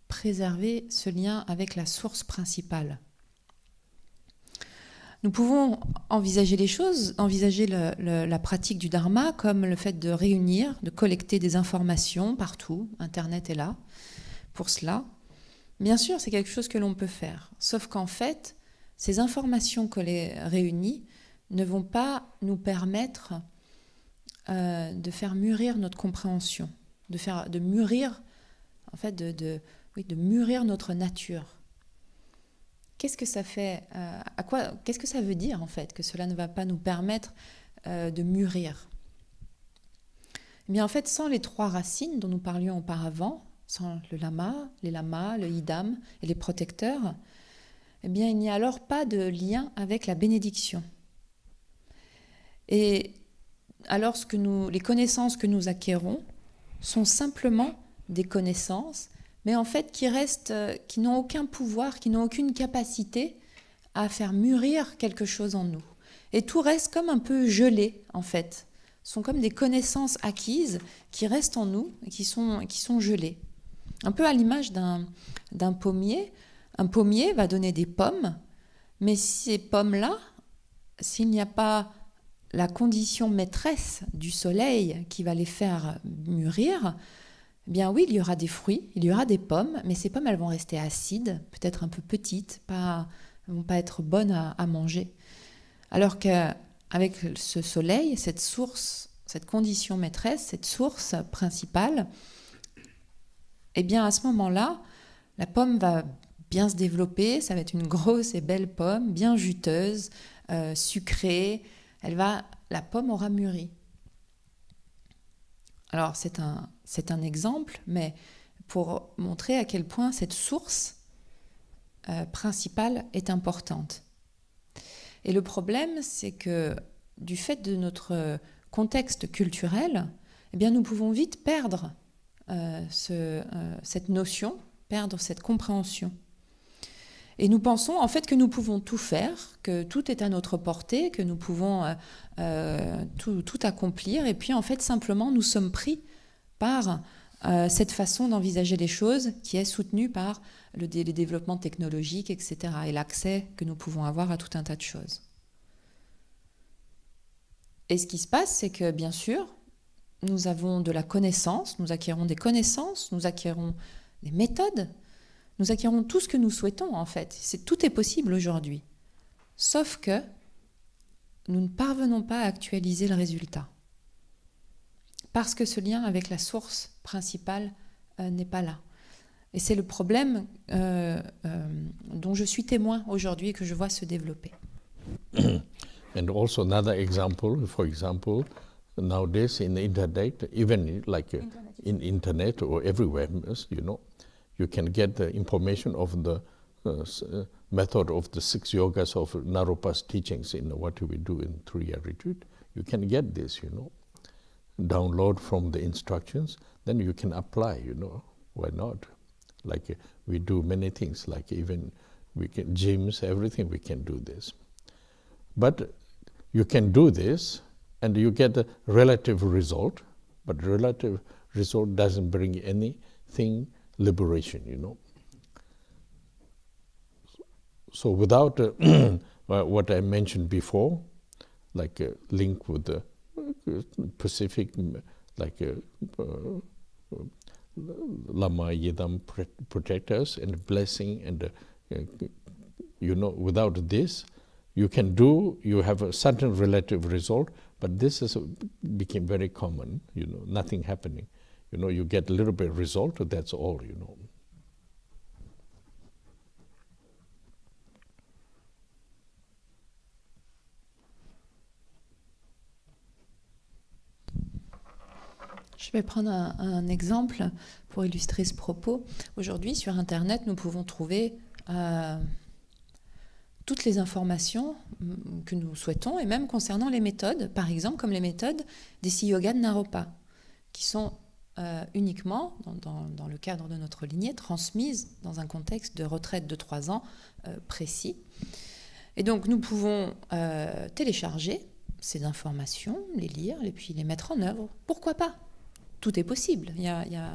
préserver ce lien avec la source principale. Nous pouvons envisager les choses, envisager la pratique du dharma comme le fait de réunir, de collecter des informations partout, Internet est là. Pour cela, bien sûr, c'est quelque chose que l'on peut faire. Sauf qu'en fait, ces informations réunies ne vont pas nous permettre de faire mûrir notre compréhension, de mûrir, en fait, de mûrir notre nature. Qu'est-ce que ça fait, qu'est-ce que ça veut dire en fait que cela ne va pas nous permettre de mûrir? Eh bien en fait, sans les 3 racines dont nous parlions auparavant, sans le lama, les lamas, le idam et les protecteurs, eh bien il n'y a alors pas de lien avec la bénédiction. Et alors les connaissances que nous acquérons sont simplement des connaissances, mais en fait qui n'ont aucun pouvoir, qui n'ont aucune capacité à faire mûrir quelque chose en nous. Et tout reste comme un peu gelé, en fait. Ce sont comme des connaissances acquises qui restent en nous et qui sont gelées. Un peu à l'image d'un pommier. Un pommier va donner des pommes, mais ces pommes-là, s'il n'y a pas la condition maîtresse du soleil qui va les faire mûrir, eh bien oui, il y aura des fruits, il y aura des pommes, mais ces pommes, elles vont rester acides, peut-être un peu petites, elles ne vont pas être bonnes à manger. Alors qu'avec ce soleil, cette source, cette condition maîtresse, cette source principale, eh bien à ce moment-là, la pomme va bien se développer, ça va être une grosse et belle pomme, bien juteuse, sucrée, la pomme aura mûri. Alors c'est un exemple, mais pour montrer à quel point cette source principale est importante. Et le problème, c'est que du fait de notre contexte culturel, eh bien, nous pouvons vite perdre cette notion, perdre cette compréhension. Et nous pensons en fait que nous pouvons tout faire, que tout est à notre portée, que nous pouvons tout accomplir. Et puis en fait, simplement, nous sommes pris par cette façon d'envisager les choses qui est soutenue par les développements technologiques, etc. et l'accès que nous pouvons avoir à tout un tas de choses. Et ce qui se passe, c'est que bien sûr, nous avons de la connaissance, nous acquérons des connaissances, nous acquérons des méthodes, nous acquérons tout ce que nous souhaitons en fait. Tout est possible aujourd'hui. Sauf que nous ne parvenons pas à actualiser le résultat. Parce que ce lien avec la source principale n'est pas là. Et c'est le problème dont je suis témoin aujourd'hui et que je vois se développer. And also another example, for example, nowadays in the internet, even like in internet or everywhere, you know, you can get the information of the method of the 6 yogas of Naropa's teachings in what we do in 3-year retreat. You can get this, you know, download from the instructions, then you can apply, you know, why not? Like we do many things, like even we can gyms, everything we can do this. But you can do this and you get a relative result, but relative result doesn't bring anything liberation, you know. So without what I mentioned before, like a link with the Pacific, like Lama Yidam protectors and blessing, and you know, without this, you have a certain relative result, but this became very common, you know, nothing happening. You know, you get a little bit of result, that's all, you know. Je vais prendre un exemple pour illustrer ce propos. Aujourd'hui, sur Internet, nous pouvons trouver toutes les informations que nous souhaitons, et même concernant les méthodes, par exemple comme les méthodes des 6 yogas de Naropa, qui sont uniquement, dans le cadre de notre lignée, transmises dans un contexte de retraite de 3 ans précis. Et donc nous pouvons télécharger ces informations, les lire et puis les mettre en œuvre. Pourquoi pas ? Tout est possible,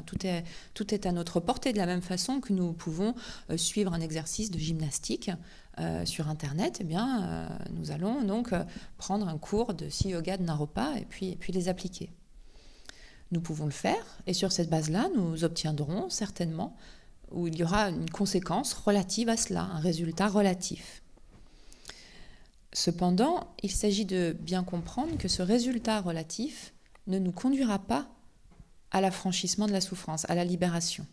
tout est à notre portée, de la même façon que nous pouvons suivre un exercice de gymnastique sur Internet. Eh bien, nous allons donc prendre un cours de 6 yogas de Naropa et puis les appliquer. Nous pouvons le faire, et sur cette base-là, nous obtiendrons certainement, où il y aura une conséquence relative à cela, un résultat relatif. Cependant, il s'agit de bien comprendre que ce résultat relatif ne nous conduira pas à l'affranchissement de la souffrance, à la libération.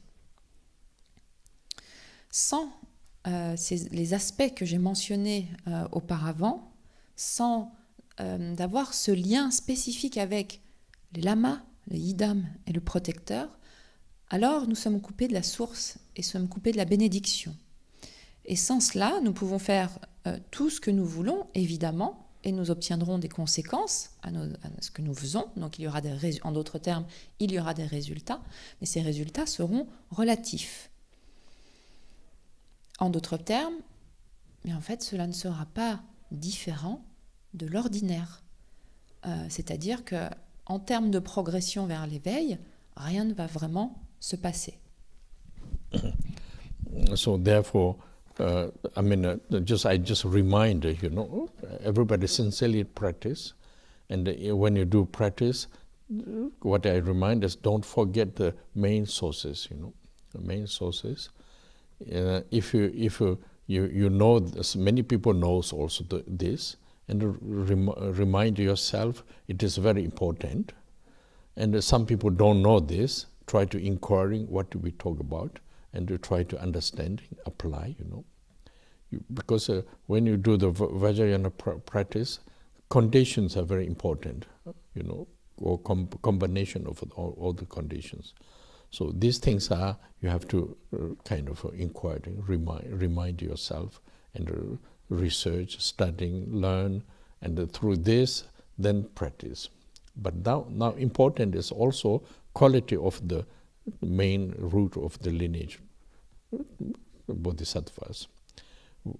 Sans les aspects que j'ai mentionnés auparavant, sans d'avoir ce lien spécifique avec les lamas, le yidam et le protecteur, alors nous sommes coupés de la source et sommes coupés de la bénédiction. Et sans cela, nous pouvons faire tout ce que nous voulons, évidemment, et nous obtiendrons des conséquences à ce que nous faisons. Donc, il y aura en d'autres termes, il y aura des résultats, mais ces résultats seront relatifs. En d'autres termes, mais en fait, cela ne sera pas différent de l'ordinaire. C'est-à-dire qu'en termes de progression vers l'éveil, rien ne va vraiment se passer. So therefore, I just remind, everybody sincerely practice, and when you do practice, what I remind is don't forget the main sources, the main sources. If you know this, many people knows also this, and remind yourself it is very important. And some people don't know this. Try to inquiring what we talk about, and to try to understand, apply. Because when you do the Vajrayana practice, conditions are very important. Or combination of all the conditions. So these things are, you have to kind of inquire, remind yourself, and research, studying, learn, and through this, then practice. But now important is also quality of the main root of the lineage, bodhisattvas.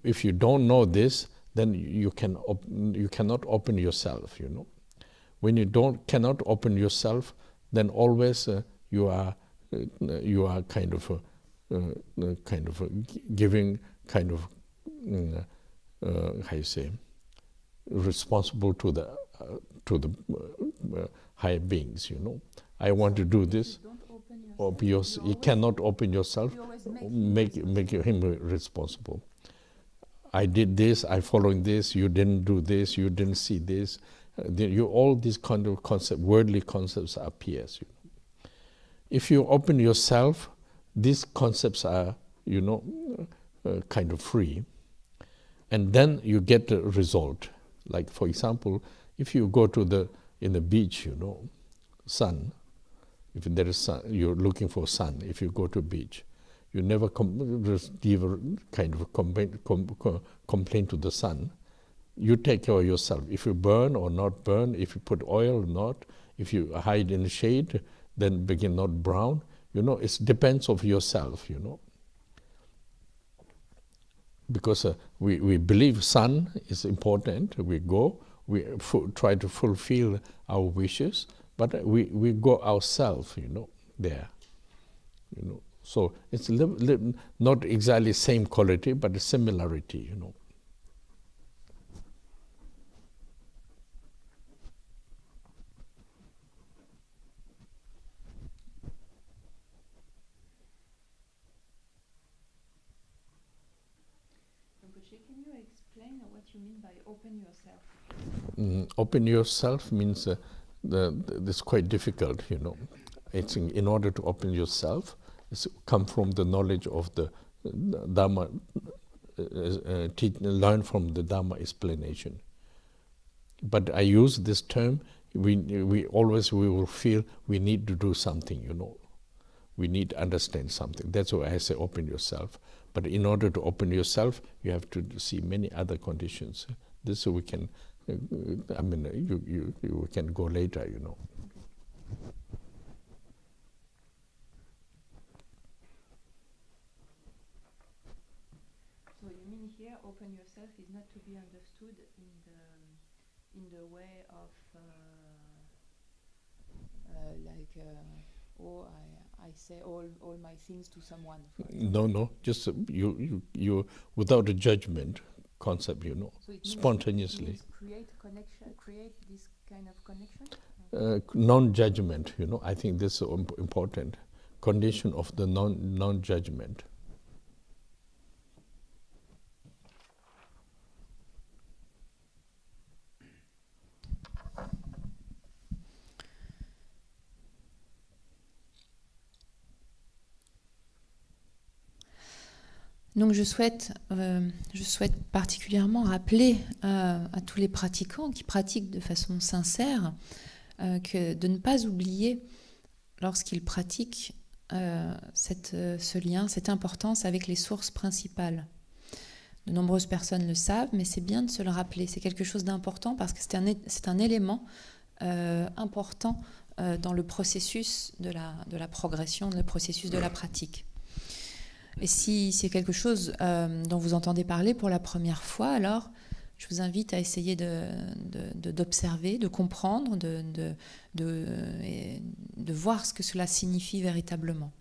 If you don't know this, then you cannot open yourself. When you cannot open yourself, then always you are kind of giving kind of how you say, responsible to the higher beings. I want to do this. You cannot open yourself. Make him responsible. I did this. I following this. You didn't do this. You didn't see this. All these kind of worldly concepts appear. If you open yourself, these concepts are, kind of free, and then you get the result. Like, for example, if you go to in the beach, sun. If there is sun, you're looking for sun. If you go to beach, you never give a kind of complaint to the sun. You take care of yourself. If you burn or not burn, if you put oil or not, if you hide in the shade, then begin not brown. It depends of yourself. Because we believe sun is important. We go. We try to fulfill our wishes, but we go ourselves, there, So it's not exactly same quality, but a similarity, Can you explain what you mean by open yourself? Open yourself means it's quite difficult, It's in order to open yourself, it's come from the knowledge of the Dharma, learn from the Dharma explanation. But I use this term, we will feel we need to do something, We need to understand something. That's why I say open yourself. But in order to open yourself, you have to see many other conditions. This we can, you can go later, So you mean here, open yourself is not to be understood in the way of I say all my things to someone. No, just you without a judgment concept, So spontaneously. It means create connection, create this kind of connection. Non-judgment, I think this is important condition of the non-judgment. Donc je souhaite particulièrement rappeler à tous les pratiquants qui pratiquent de façon sincère que de ne pas oublier, lorsqu'ils pratiquent, ce lien, cette importance avec les sources principales. De nombreuses personnes le savent, mais c'est bien de se le rappeler. C'est quelque chose d'important parce que c'est un élément important dans le processus de la progression, le processus de la pratique. Et si c'est quelque chose dont vous entendez parler pour la première fois, alors je vous invite à essayer d'observer, de comprendre, de voir ce que cela signifie véritablement.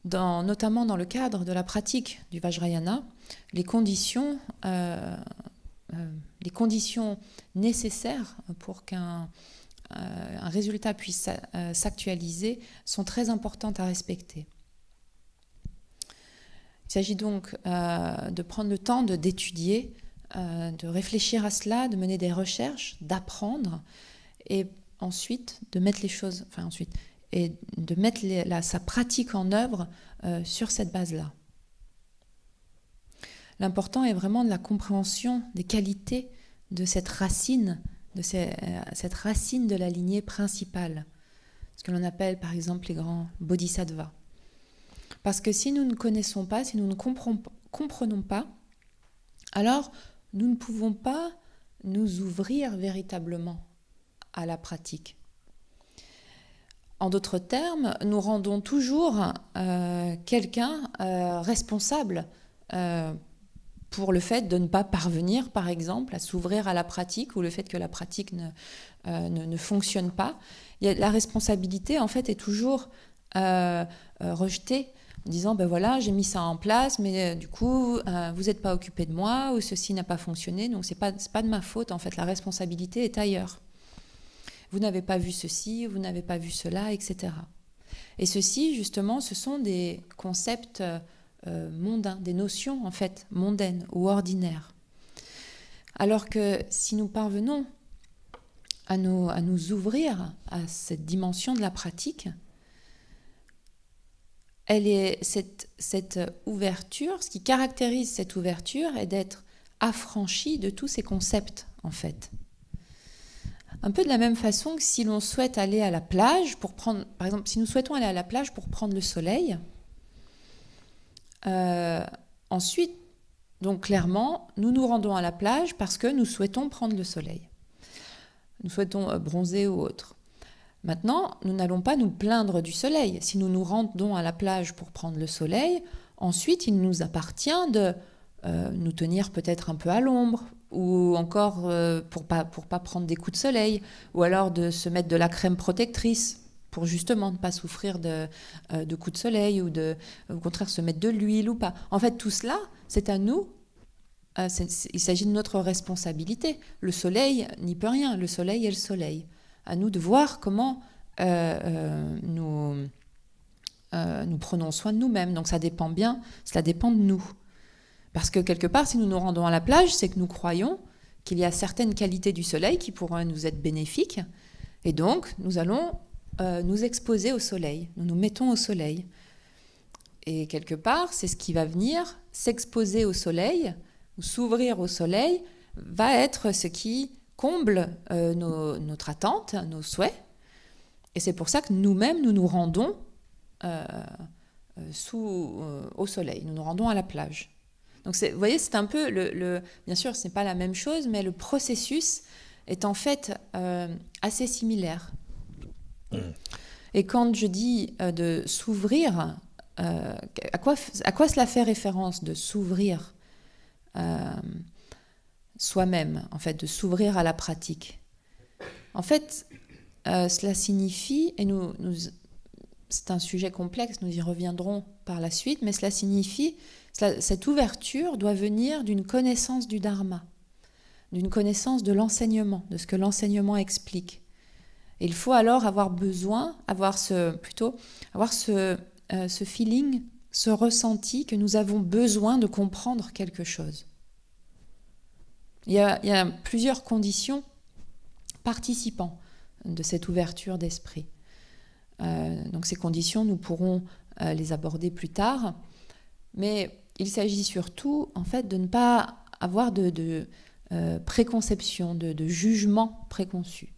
Notamment dans le cadre de la pratique du Vajrayana, les conditions nécessaires pour qu'un résultat puisse s'actualiser sont très importantes à respecter. Il s'agit donc de prendre le temps d'étudier, de réfléchir à cela, de mener des recherches, d'apprendre et ensuite de mettre les choses, et de mettre sa pratique en œuvre sur cette base-là. L'important est vraiment de la compréhension des qualités de cette racine, cette racine de la lignée principale, ce que l'on appelle par exemple les grands bodhisattvas. Parce que si nous ne connaissons pas, si nous ne comprenons pas, alors nous ne pouvons pas nous ouvrir véritablement à la pratique. En d'autres termes, nous rendons toujours quelqu'un responsable pour le fait de ne pas parvenir, par exemple, à s'ouvrir à la pratique ou le fait que la pratique ne fonctionne pas. La responsabilité, en fait, est toujours rejetée en disant ben voilà, j'ai mis ça en place, mais du coup, vous n'êtes pas occupé de moi ou ceci n'a pas fonctionné, donc c'est pas de ma faute. En fait, la responsabilité est ailleurs. Vous n'avez pas vu ceci, vous n'avez pas vu cela, etc. Et ceci, justement, ce sont des concepts mondains, des notions, en fait, mondaines ou ordinaires. Alors que si nous parvenons à nous ouvrir à cette dimension de la pratique, cette ouverture, ce qui caractérise cette ouverture est d'être affranchi de tous ces concepts, en fait. Un peu de la même façon que si l'on souhaite aller à la plage pour prendre, par exemple, si nous souhaitons aller à la plage pour prendre le soleil, ensuite, donc clairement, nous nous rendons à la plage parce que nous souhaitons prendre le soleil. Nous souhaitons bronzer ou autre. Maintenant, nous n'allons pas nous plaindre du soleil. Si nous nous rendons à la plage pour prendre le soleil, ensuite, il nous appartient de nous tenir peut-être un peu à l'ombre, ou encore pour pas prendre des coups de soleil, ou alors de se mettre de la crème protectrice pour justement ne pas souffrir de coups de soleil, ou au contraire se mettre de l'huile ou pas. En fait, tout cela, c'est à nous. Il s'agit de notre responsabilité. Le soleil n'y peut rien. Le soleil est le soleil. À nous de voir comment nous prenons soin de nous-mêmes. Donc cela dépend de nous. Parce que quelque part, si nous nous rendons à la plage, c'est que nous croyons qu'il y a certaines qualités du soleil qui pourraient nous être bénéfiques. Et donc, nous allons nous exposer au soleil. Nous nous mettons au soleil. Et quelque part, c'est ce qui va venir s'exposer au soleil, ou s'ouvrir au soleil, va être ce qui comble notre attente, nos souhaits. Et c'est pour ça que nous-mêmes, nous nous rendons au soleil. Nous nous rendons à la plage. Donc, vous voyez, c'est un peu bien sûr, ce n'est pas la même chose, mais le processus est en fait assez similaire. Et quand je dis de s'ouvrir, à quoi cela fait référence de s'ouvrir soi-même, en fait, de s'ouvrir à la pratique? En fait, cela signifie, et c'est un sujet complexe, nous y reviendrons par la suite, mais cela signifie, cette ouverture doit venir d'une connaissance du dharma, d'une connaissance de l'enseignement, de ce que l'enseignement explique. Et il faut alors avoir ce feeling, ce ressenti que nous avons besoin de comprendre quelque chose. Il y a plusieurs conditions participants de cette ouverture d'esprit. Donc ces conditions, nous pourrons les aborder plus tard. Mais il s'agit surtout en fait de ne pas avoir de préconception, de jugement préconçu.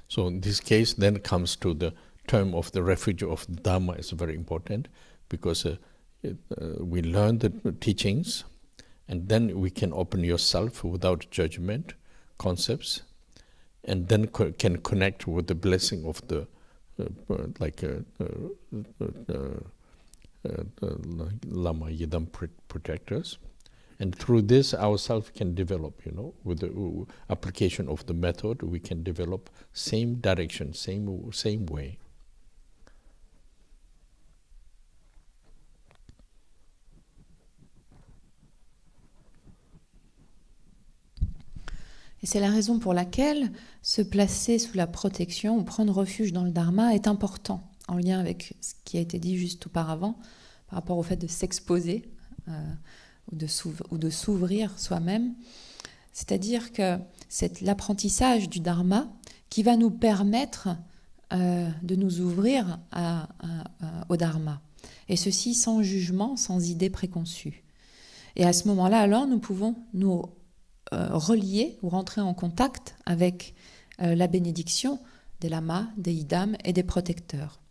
So in this case then comes to the term of the refuge of Dharma is very important, because we learn the teachings and then we can open yourself without judgment, concepts, and then can connect with the blessing of the Lama Yidam protectors. And through this, ourselves can develop, with the application of the method, we can develop same direction, same way. Et c'est la raison pour laquelle se placer sous la protection ou prendre refuge dans le Dharma est important, en lien avec ce qui a été dit juste auparavant, par rapport au fait de s'exposer ou de s'ouvrir soi-même. C'est-à-dire que c'est l'apprentissage du Dharma qui va nous permettre de nous ouvrir au Dharma. Et ceci sans jugement, sans idée préconçue. Et à ce moment-là, alors, nous pouvons nous relier ou rentrer en contact avec la bénédiction des lamas, des idams et des protecteurs.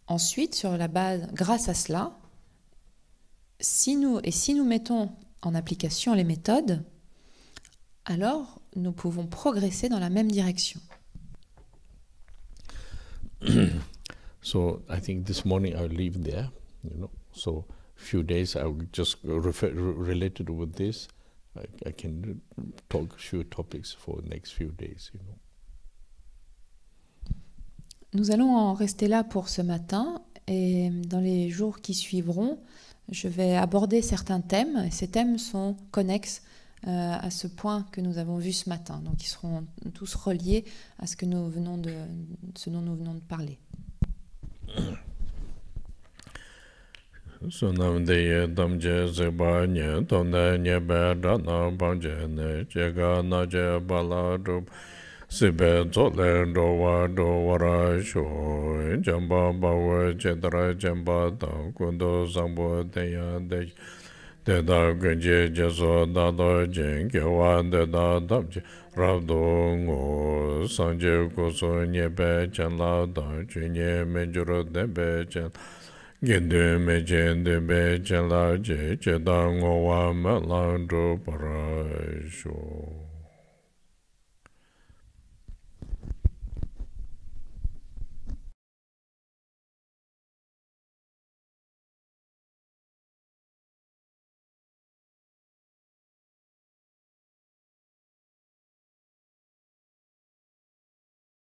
Ensuite, sur la base, grâce à cela, si nous mettons en application les méthodes, alors nous pouvons progresser dans la même direction. So I think this morning I'll leave there, So few days I will just related with this. I can talk few topics for the next few days, Nous allons en rester là pour ce matin, et dans les jours qui suivront, je vais aborder certains thèmes, et ces thèmes sont connexes à ce point que nous avons vu ce matin. Donc ils seront tous reliés à ce dont nous venons de parler. Sunam de damje zeba nye tonne nye berda na banje ne jega na je baladu sibe zole do wara sho jamba bawe jedra jamba da kundo zambo deya de da gunje jeso da do jen gewa de da damje rabdo ngo sanje koso nye be chanla da junye menjuro de be chan Gende me jende be jala je da ngo wa ma la do para sho.